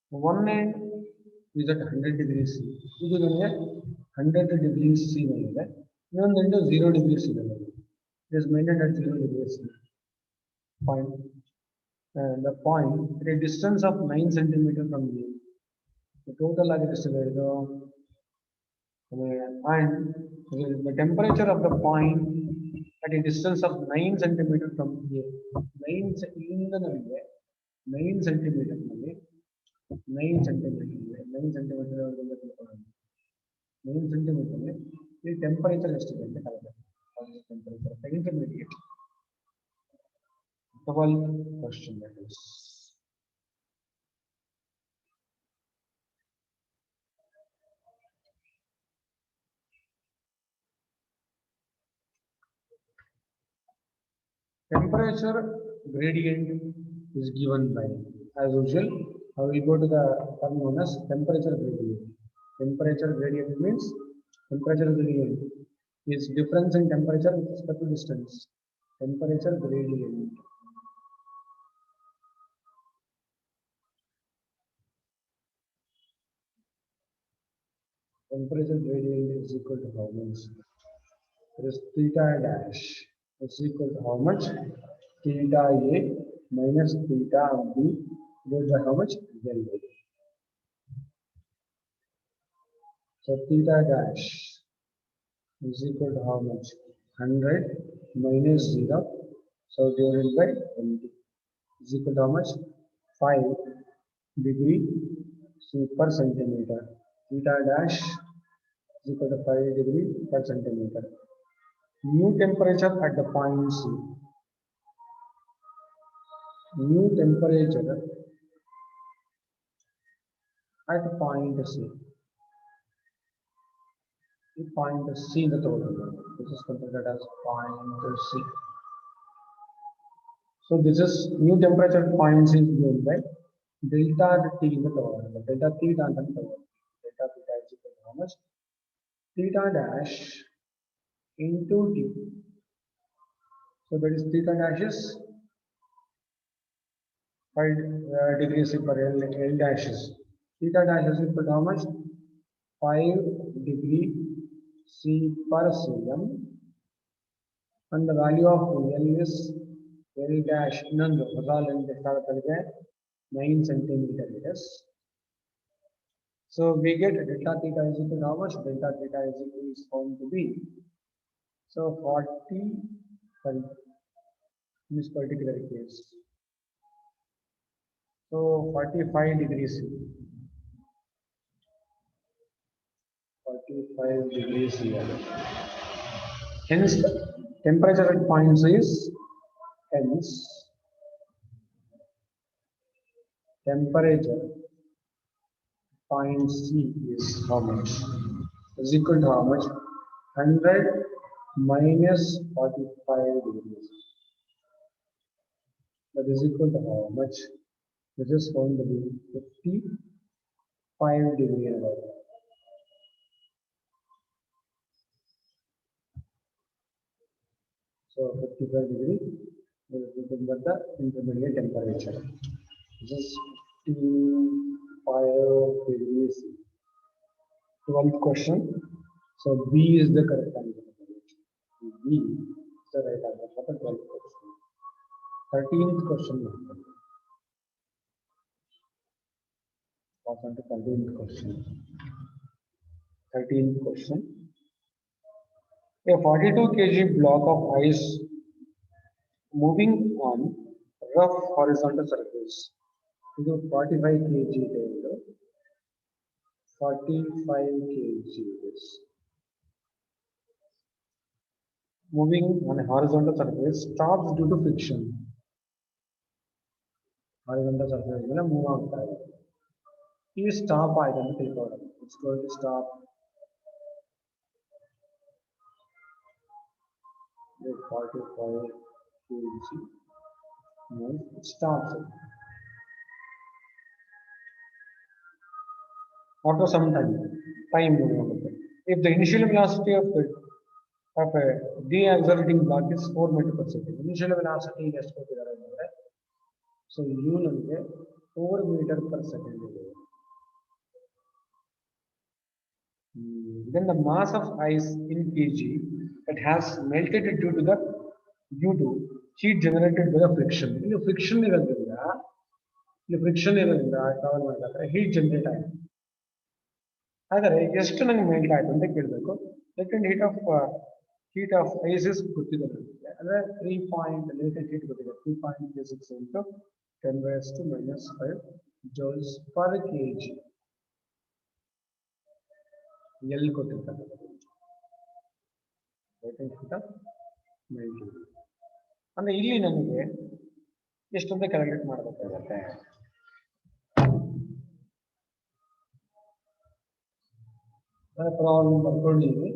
S1: One end is at 100 degrees C. This is 100 degrees C. Even then 0 degrees C. It is maintained at 0 degrees C. Point. And the point at a distance of 9 centimeter from A. The total is and the temperature of the point at a distance of 9 centimeter from A. 9 centimeter 9 centimeter 9 centimeter 9 centimeter the temperature is temperature intermediate. The whole question that is. Temperature gradient is given by, as usual, we go to the term known as temperature gradient. Temperature gradient means temperature gradient is difference in temperature with respect to distance. Temperature gradient. Temperature gradient is equal to how much? It is theta dash. Is equal to how much? Theta A minus theta B divided by how much? Del A. So theta dash is equal to how much? 100 minus 0. So divided by 20 is equal to how much? 5 degree C per centimeter. Theta dash is equal to 5 degree per centimeter. New temperature at the point C. New temperature at point C. The point C the total number. This is considered as point C. So this is new temperature at point C is given by delta T in the total number. Delta theta and then total. Delta theta is equal to how much? Theta dash into T. So that is theta dash is 5 degrees per L dash is. Theta dash is equal to how much? 5 degree C per cm, and the value of L is L dash ಇನ್ನೊಂದು ಹೊಸ length ಎಷ್ಟಾಗುತ್ತದೆ 9 centimeter it is. So we get delta theta is equal to how much? Delta theta is equal is found to be, so 40 in this particular case. So 45 degrees C. 45 degrees here. Hence, the temperature at point C is, hence, temperature point C is how much? Is equal to how much? 100 minus 45 degrees. That is equal to how much? This is going to be 55 degree above. So 55 degree is the intermediate temperature. This is 55 degrees. 12th question. So B is the correct answer. B is the right answer for the 12th question. 13th question. Pass on to 13th question. 13th question. A 42 kg block of ice moving on rough horizontal surface. ಇದು 45 kg ಇದೆ, 45 kg is moving on a horizontal surface stops due to friction. Horizontal surface ಮೇಲೆ move ಆಗ್ತಾ ಇದೆ. ಈ stop ಆಯ್ತು ಅಂತ ತಿಳ್ಕೊಳ್ಳೋಣ. It's going to stop. The 45 kg it stops. After some time if the initial velocity of a deaccelerating block is 4 meters per second, initial velocity is ಎಷ್ಟು ಕೊಟ್ಟಿದ್ದಾರೆ ಅಂದ್ರೆ, so u ನಮಗೆ 4 meters per second ಇದೆ. Then the mass of ice in kg that has melted due to heat generated by the friction. ಇಲ್ಲಿ friction ಇರೋದ್ರಿಂದ travel ಮಾಡಬೇಕಾದ್ರೆ heat generate ಆಗಿದೆ. ಆದರೆ ಎಷ್ಟು ನನಗೆ ಮೆಲ್ಟ್ ಆಯ್ತು ಅಂತ ಕೇಳಬೇಕು. Latent heat of ice is ಗೊತ್ತಿದೆ ನನಗೆ, ಅಂದ್ರೆ 3 ಲೇಟೆಂಟ್ heat ಗೊತ್ತಿದೆ, 3.36 into 10⁻⁻5 joules per kg. ಎಲ್ಲಿ ಕೊಟ್ಟಿರ್ತಾರೆ ಲೇಟೆಂಟ್ heat of melting. ಅಂದ್ರೆ ಇಲ್ಲಿ ನನಗೆ ಎಷ್ಟಂತ ಕ್ಯಾಲ್ಕುಲೇಟ್ ಮಾಡಬೇಕಾಗುತ್ತೆ. ಪ್ರಾಬ್ಲಮ್ ಬರ್ಕೊಂಡಿದ್ದೀವಿ.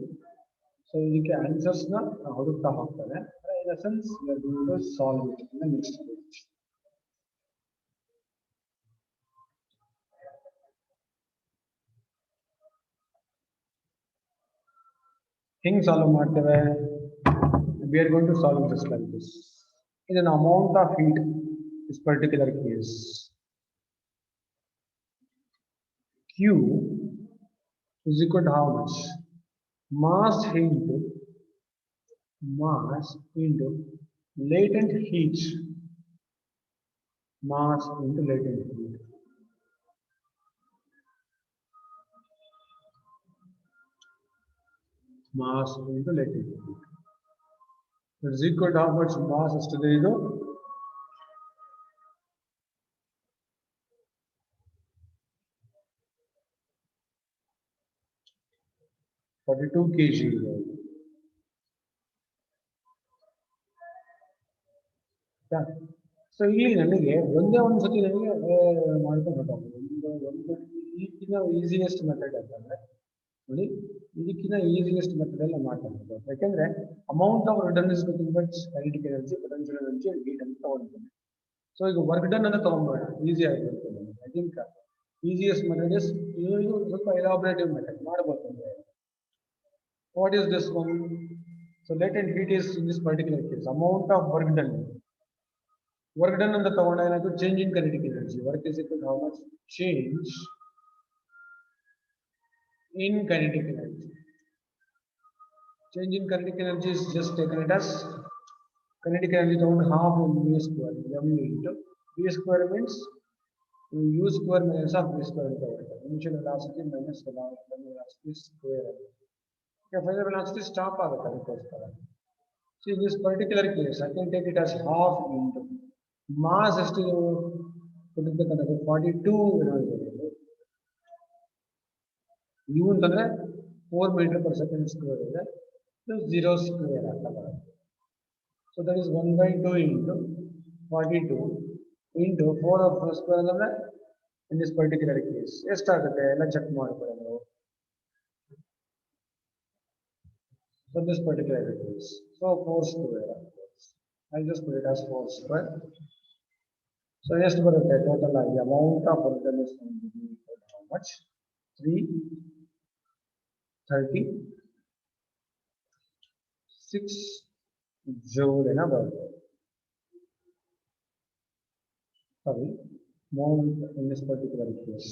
S1: ಸೊ ಇದಕ್ಕೆ ಆನ್ಸರ್ಸ್ ನ ಹುಡುಕ್ತಾ ಹೋಗ್ತಾರೆ. In the sense we are going to solve it in the next page. ಹೆಂಗ್ ಸಾಲ್ವ್ ಮಾಡ್ತೇವೆ? We are going to solve just like this. ಇದನ್ನ amount of heat this particular case Q is equal to how much? Mass into latent heat. Mass into latent heat. Mass into latent heat. It is equal to how much mass is today? 42 kg ಇದೆ. So ಇಲ್ಲಿ ನನಗೆ ಒಂದೇ ಒಂದು ಸತಿ ನನಗೆ ಮಾಡ್ಕೊಂಡು ಹೊರಟೋಗ್ಬೋದು. ಒಂದು ಇದಕ್ಕಿಂತ ಈಸಿಯೆಸ್ಟ್ ಮೆಥಡ್ ಅಂತಂದ್ರೆ ನೋಡಿ, ಇದಕ್ಕಿಂತ ಈಸಿಯೆಸ್ಟ್ ಮೆಥಡ್ ಎಲ್ಲ ಮಾಡ್ಕೊಂಡು ಯಾಕೆಂದ್ರೆ amount of return is nothing but kinetic energy, potential energy and heat ಅಂತ ತಗೊಂಡಿದ್ದೇನೆ. ಸೊ ಈಗ ವರ್ಕ್ ಡನ್ ಅನ್ನು ತಗೊಂಡ್ಬೇಡ, ಈಸಿ ಆಗಿರುತ್ತೆ. I think easiest method is ಇದು ಸ್ವಲ್ಪ ಎಲಾಬ್ರೇಟಿವ್ ಮೆಥಡ್ ಮಾಡಬಹುದು. What is this one? So latent heat is in this particular case amount of work done. Work done ಅಂತ ತಗೊಂಡಾಗ ಏನಾಯ್ತು? Change in kinetic energy. Work is equal to how much change in kinetic energy. Change in kinetic energy is just taken it as kinetic energy around half of v square. M into v square means u square minus of v square. Initial velocity minus velocity square. Okay, final velocity stop agutte. See, in this particular case, I can take it as half into mass is to put it the 42. U ಅಂತಂದ್ರೆ 4 meter per second square ಇದೆ, 0 square ಅಂತ ಬರುತ್ತೆ. So that is 1/2 into 42 into 4 of square ಅಂದ್ರೆ in this particular case ಎಷ್ಟಾಗುತ್ತೆ ಎಲ್ಲ check ಮಾಡ್ಕೊಳ್ಳೋಣ ನಾವು. So this particular case, so 4 square. I'll just put it as 4 square. So ಎಷ್ಟು ಬರುತ್ತೆ ಟೋಟಲ್ ಆಗಿ amount of work done is how much? 336 joule ಏನಾ ಬರುತ್ತೆ. Sorry, amount in this particular case.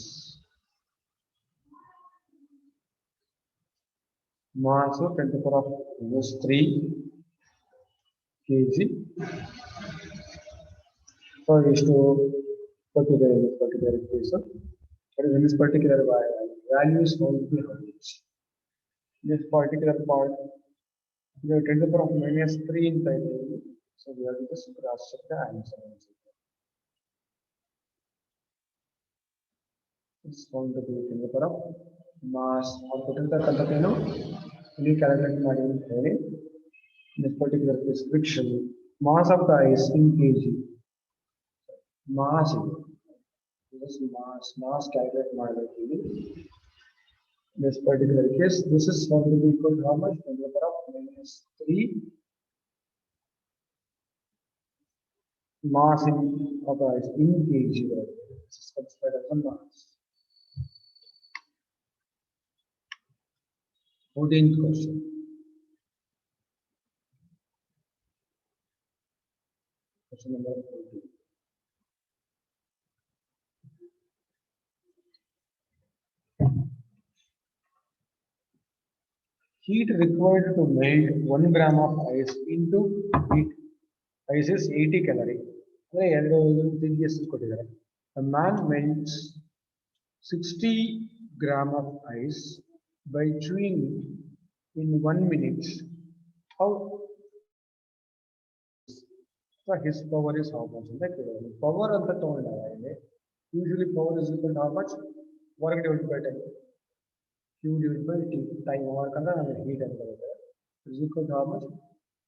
S1: Mass of 10 to the power of -3 kg. So is to particular in this particular case. But in this particular value is going to be how much? This particular part, we have 10 to the power of -3 in time. So we have to just cross check the answer. It's going to be 10 to the power of mass or potential content. We calculate in this particular case friction mass of the ice in kg. Mass this mass calculate this particular case. This is going to be equal to how much? 10 to the power of -3 mass of the ice in kg. This is considered as a mass. 14th question. Question number 14. Heat required to melt 1 gram of ice into heat. Ice is 80 calorie. A man melts 60 gram of ice by chewing in 1 minute. How? So his power is how much? Power of the tone. Usually power is equal to how much? Work divided by time. Q divided by T. Time work and heat and is equal to how much?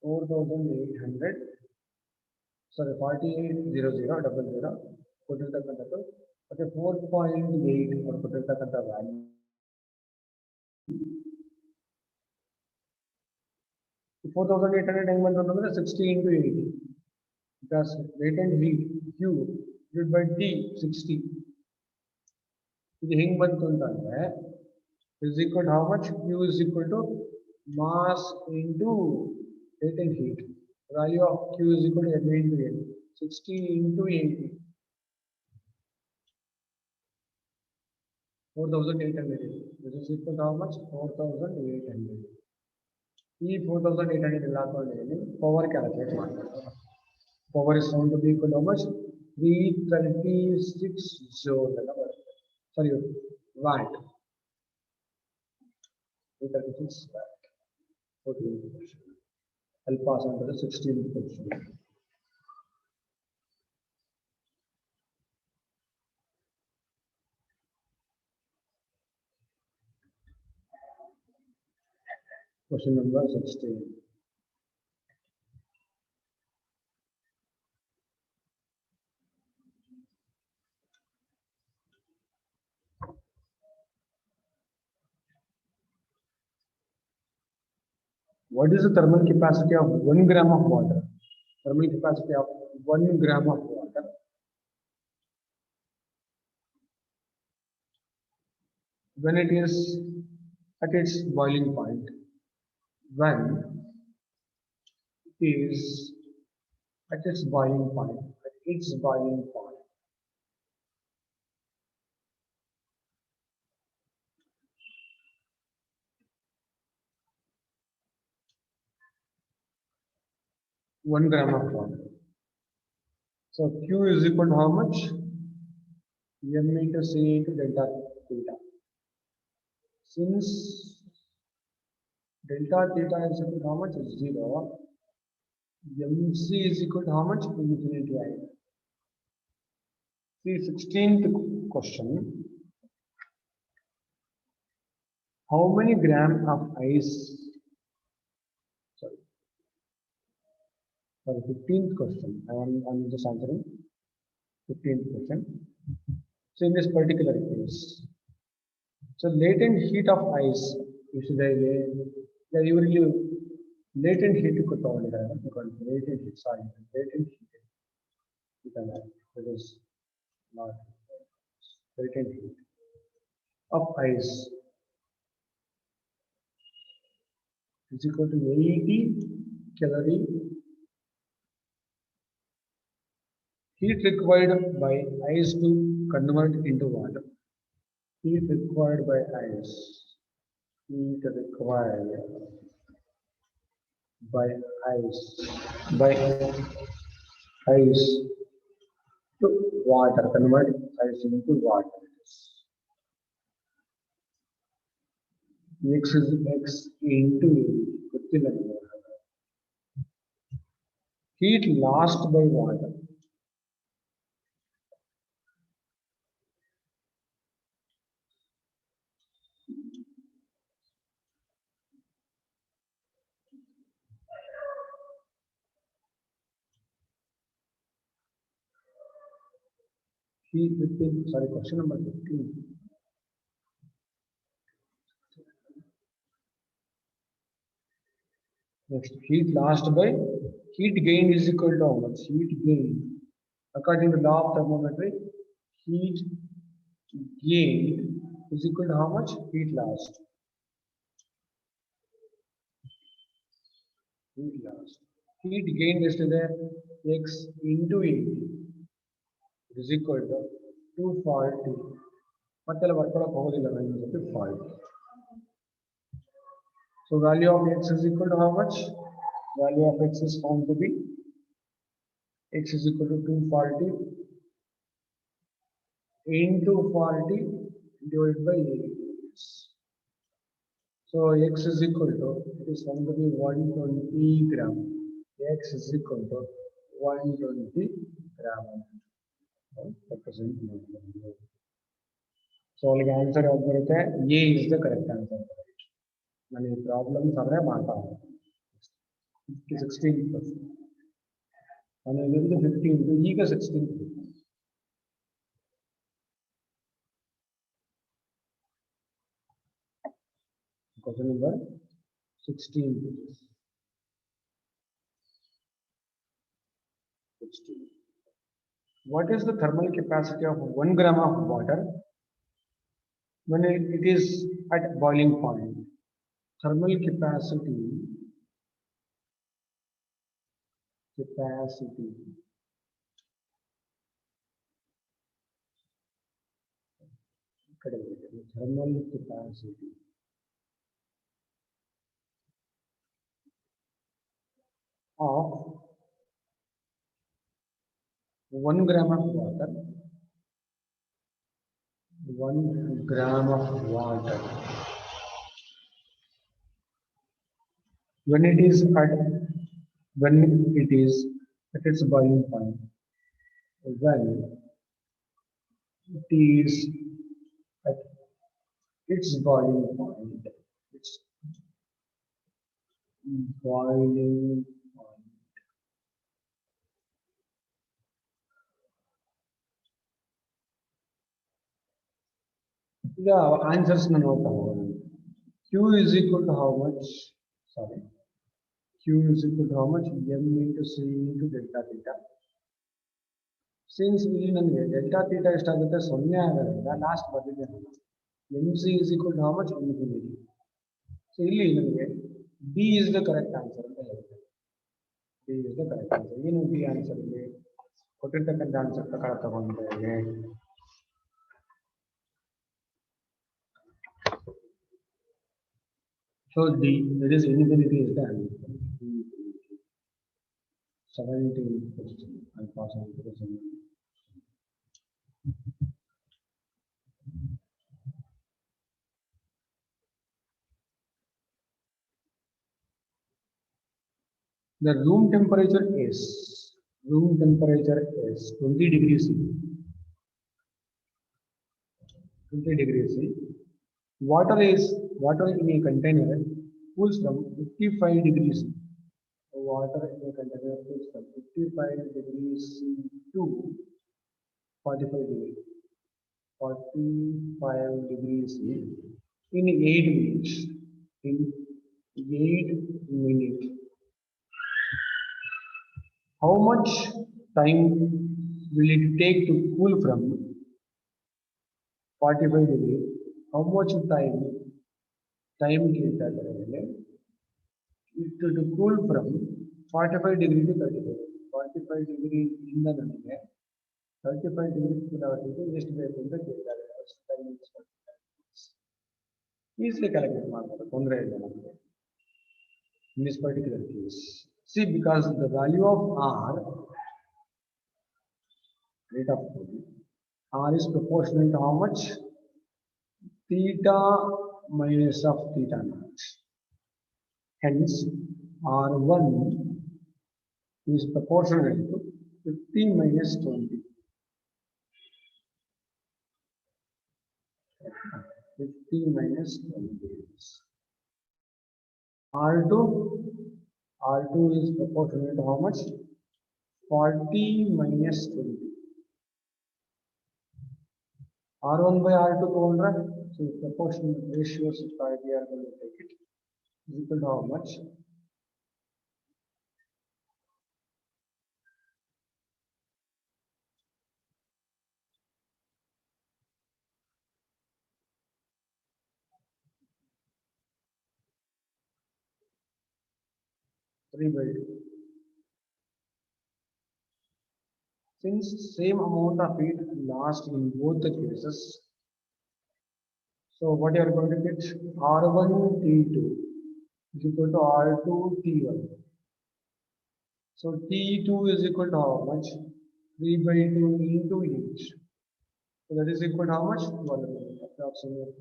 S1: 4,800. Sorry, 48,000. Put it the conductor. Okay, 4.8 or put it the value. 4,800 60 into 80. Because latent heat Q divided by T 60. The is equal to how much? Q is equal to mass into latent heat. Value of Q is equal to 60 into 80. 4,800. This is equal to how much? 4,800. E 4,800 power calculate. Power is found to be equal to how much? 336 joule. Sorry, watt. 336 watt. 14th question. I'll pass on to the 16th question. Question number 16. What is the thermal capacity of 1 gram of water? Thermal capacity of 1 gram of water when it is at its boiling point. When it is at its boiling point, at its boiling point. One gram of water. So Q is equal to how much? M into C into delta theta. Since delta theta is equal to how much? 0. MC is equal to how much? Infinity I. See, 16th question. How many gram of ice? Sorry, for the 15th question. I'm just answering 15th question. So in this particular case, so latent heat of ice is the usually latent heat because latent heat, sorry, latent heat that is not latent heat of ice is equal to 80 calorie heat required by ice to convert into water. Heat required by ice. Heat required by ice. By ice to water. Convert ice into water. X is X into heat lost by water. Heat within, sorry, question number 15. Next, heat lost by heat gain is equal to how much? Heat gain. According to law of thermometry, heat gain is equal to how much? Heat lost. Heat lost. Heat gain is to the X into 80 is equal to 240. ಮತ್ತೆಲ್ಲ ಬರ್ಕೊಳಕ್ಕೆ ಹೋಗೋದಿಲ್ಲ ನನಗೆ 40. So value of X is equal to how much? Value of X is found to be X is equal to 240 into 40 divided by 8. So X is equal to, it is found to be 120 gram. X is equal to 120 gram. So all the answer of A is the correct answer. Many problems are there. 16%. And then the 15 to E 16. Question number 16. 16. What is the thermal capacity of 1 gram of water when it is at boiling point? Thermal capacity thermal capacity of 1 gram of water. 1 gram of water when it is at its boiling point. When it is at its boiling point, boiling point. The answers Q is equal to how much? Sorry. Q is equal to how much? M into C into delta theta. Since ಇಲ್ಲಿ ನನಗೆ delta theta ಎಷ್ಟಾಗುತ್ತೆ 0 ಆಗೋದ್ರಿಂದ last ಬಂದಿದೆ MC is equal to how much? Infinity. So ಇಲ್ಲಿ ನನಗೆ B is the correct answer ಅಂತ ಹೇಳ್ತಾರೆ. B is the correct answer. ಏನು B answer ಇಲ್ಲಿ ಕೊಟ್ಟಿರ್ತಕ್ಕಂಥ ಆನ್ಸರ್ ಪ್ರಕಾರ ತಗೊಂಡ್ರೆ so D, that is infinity is the answer. 17th question. I'll pass on to the 17th. The room temperature is 20 degrees C. 20 degrees C. Water in a container cools from 55 degrees C. Water in a container cools from 55 degrees C to 45 degrees. 45 degrees C in 8 minutes. In 8 minutes. How much time will it take to cool from 45 degrees? How much time to cool from 45 degrees to 35? 45 degrees in the 35 degrees to easily calculate in this particular case. See, because the value of R, rate of cooling, R is proportional to how much? Theta minus of theta naught. Hence, R1 is proportional to 50 minus 20. 50 minus 20. R2 is proportional to how much? 40 minus 20. R1 by R2 so proportional ratios we are going to take it is equal to how much? Since same amount of heat lasts in both the cases, so what you are going to get? R1 T2 is equal to R2 T1. So T2 is equal to how much? 3 by 2 into each. So that is equal to how much? 12 approximately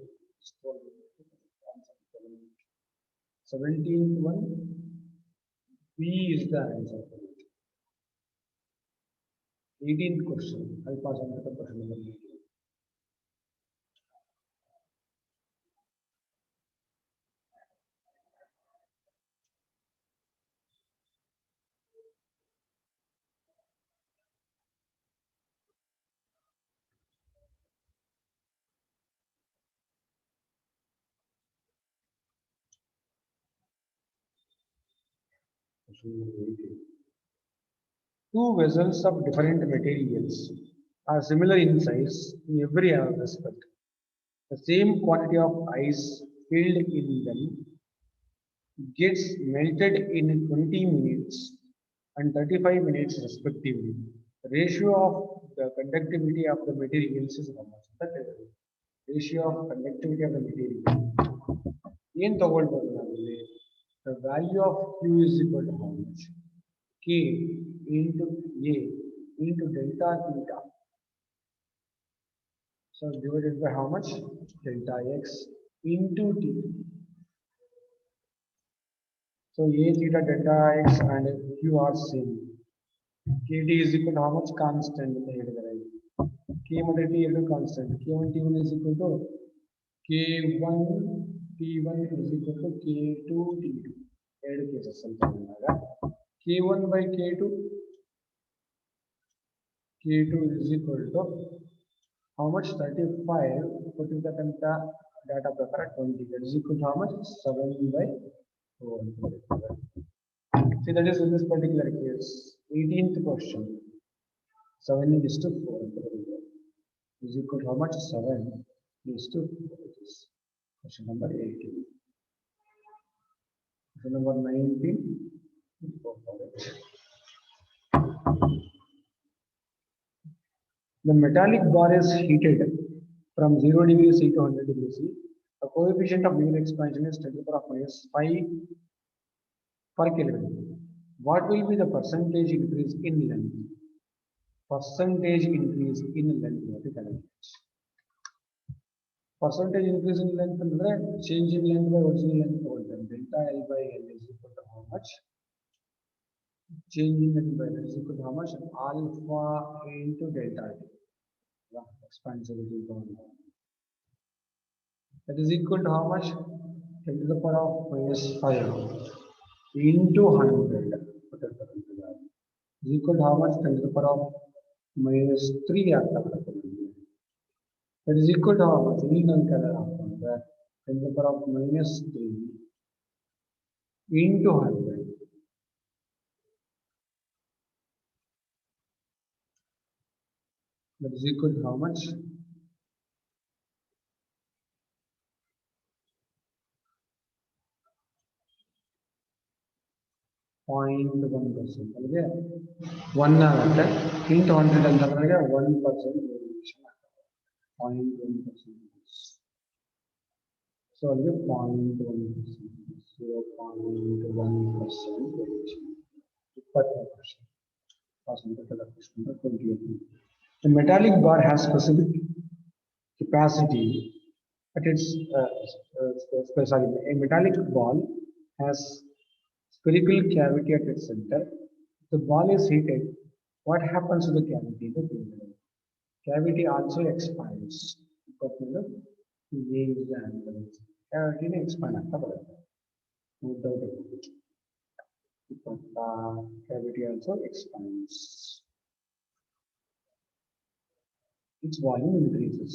S1: 17th one. B is the answer. 18th question. I'll pass on to the question number 18. Two vessels of different materials are similar in size in every aspect. The same quantity of ice filled in them gets melted in 20 minutes and 35 minutes respectively. The ratio of the conductivity of the materials is how much? That is ratio of conductivity of the material. The value of Q is equal to how much? K into A into delta theta. So divided by how much? Delta X into T. So A theta delta X and Q are same. KT is equal to how much? Constant. K mother T is constant. K1 T1 is equal to K1 T1 is equal to K2 T2. ಎರಡು cases ಅಂತ ಬಂದಾಗ K1 by K2 is equal to how much? 35 ಕೊಟ್ಟಿರ್ತಕ್ಕಂಥ data ಪ್ರಕಾರ 20. That is equal to how much? 7 by 4. See, that is in this particular case 18th question 7:4 is equal to how much? 7:4. It is question number 18. Question number 19. The metallic bar is heated from 0 degrees C to 100 degrees C. The coefficient of linear expansion is 10 to the power of minus 5 per Kelvin. What will be the percentage increase in length? Percentage increase in length. Percentage increase in length and change in length by original length over time. Delta L by L is equal to how much? Change in length by L is equal to how much? Alpha into delta L. Expansivity going on. That is equal to how much? 10 to the power of minus 5 into 100. Is equal to how much? 10 to the power of minus 3. That is equal to how much? 10 to the power of minus 3 into 100. That is equal to how much? .1%. Okay? 1 into 100 and 1% variation. 0.1%. So I'll give 0.1%. 0.1% variation. 28. The metallic bar has specific capacity at its a metallic ball has spherical cavity at its center. The ball is heated. What happens to the cavity? The cavity also expands. Cavity expands. No doubt about it. Cavity also expands. Its volume increases.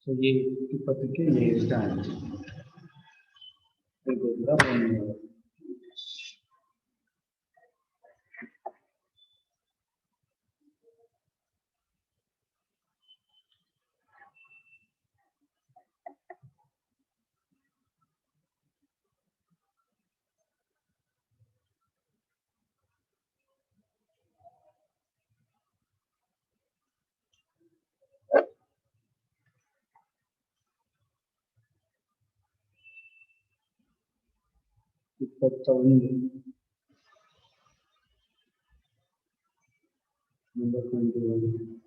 S1: So A is the answer. We go to the 1 year. Number 21.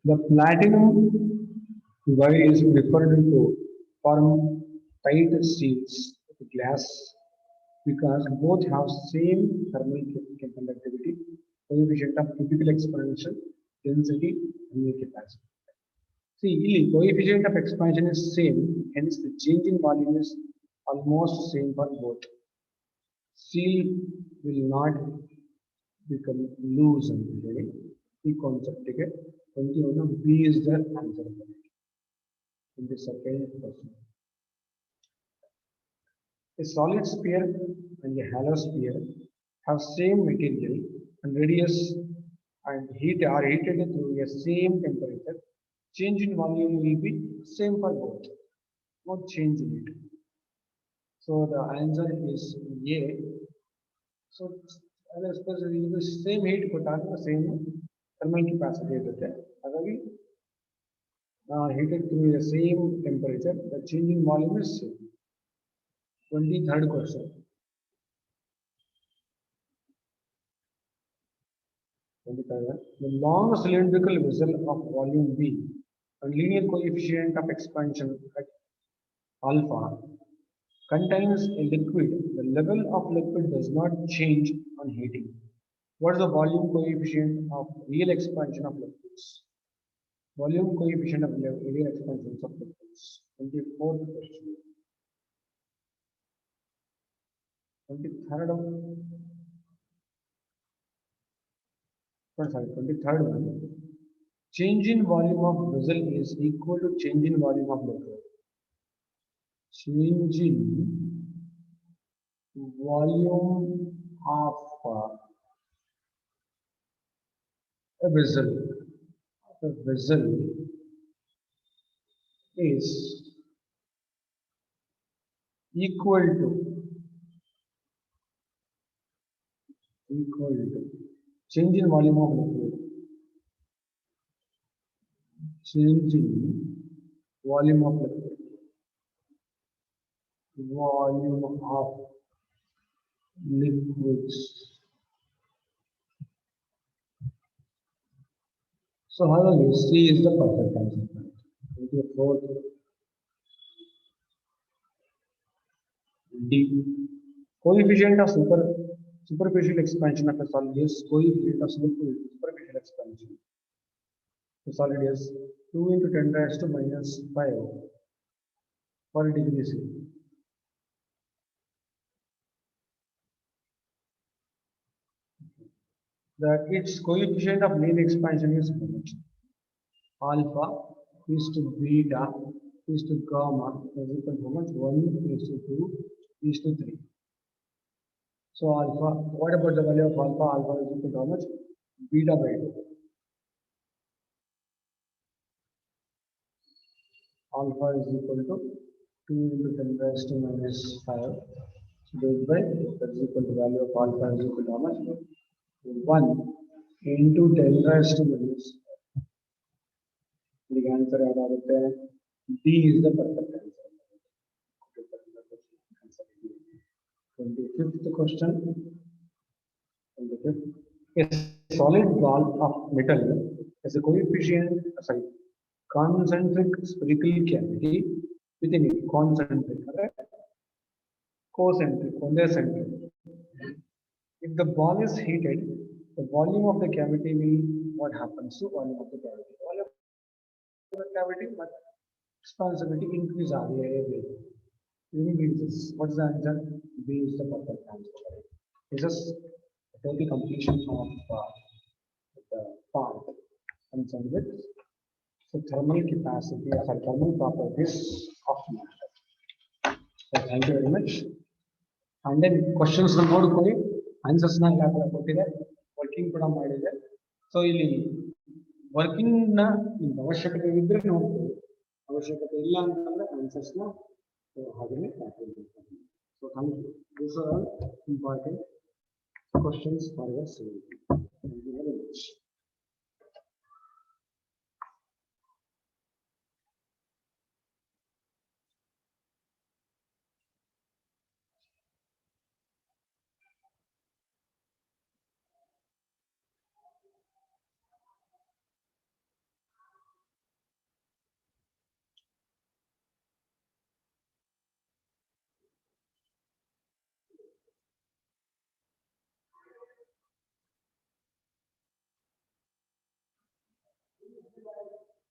S1: The platinum wire is preferred to form tight seals with glass because both have same thermal conductivity, coefficient of typical expansion, density, and capacity. See, coefficient of expansion is same, hence the change in volume is almost same for both. Seal will not become loose. The concept again. 21 B is the answer. In the second question. A solid sphere and a hollow sphere have same material and radius and heat are heated through a same temperature. Change in volume will be same for both. No change in it. So the answer is A. So I suppose the same heat put on the same thermal capacity. Heated through the same temperature, the change in volume is same. 23rd question. The long cylindrical vessel of volume B and linear coefficient of expansion at alpha contains a liquid. The level of liquid does not change on heating. What is the volume coefficient of real expansion of liquids? volume coefficient of area expansion of liquids. 24th question. 23rd of, sorry, 23rd one. Change in volume of vessel is equal to change in volume of liquid. Change in volume of a vessel is equal to change in volume of liquid. Change in volume of liquid. Volume of liquids. So how will you C is the perfect answer? 24th. D. Coefficient of superficial expansion of a solid is coefficient of superficial expansion. The solid is 2 into 10 raised to minus 5 per degree C. Its coefficient of linear expansion is how much? Alpha is to beta is to gamma is equal to how much? 1 is to 2 is to 3. So alpha, what about the value of alpha? Alpha is equal to how much? Beta by 2. Alpha is equal to 2 into 10 raised to minus 5. So divided by, that is equal to value of alpha is equal to how much? 1 into 10 raised to minus 5. The answer is D is the perfect answer. 25th question. 25th. A solid ball of metal has a concentric spherical cavity within it. Concentric, correct? Concentric, concentric. If the ball is heated, the volume of the cavity will, what happens to volume of the cavity? Volume of the cavity, but expansivity increase increases. What is the answer? B is the perfect answer. This is a total completion of the part concerned with the thermal capacity or thermal properties of matter. So thank you very much. And then questions ನೋಡ್ಕೊಳ್ಳಿ answers ನ ಎಲ್ಲ ಕೊಟ್ಟಿದೆ working ಕೂಡ ಮಾಡಿದೆ so ಇಲ್ಲಿ working ನ ನಿಮ್ಗೆ ಅವಶ್ಯಕತೆ ಇದ್ರೆ ನೋಡ್ಕೊಳ್ಳಿ ಅವಶ್ಯಕತೆ ಇಲ್ಲ ಅಂತಂದ್ರೆ ಆನ್ಸರ್ಸ್ ನ ಹಾಗೆ so thank you this are all important questions for your CVT. Thank you very much.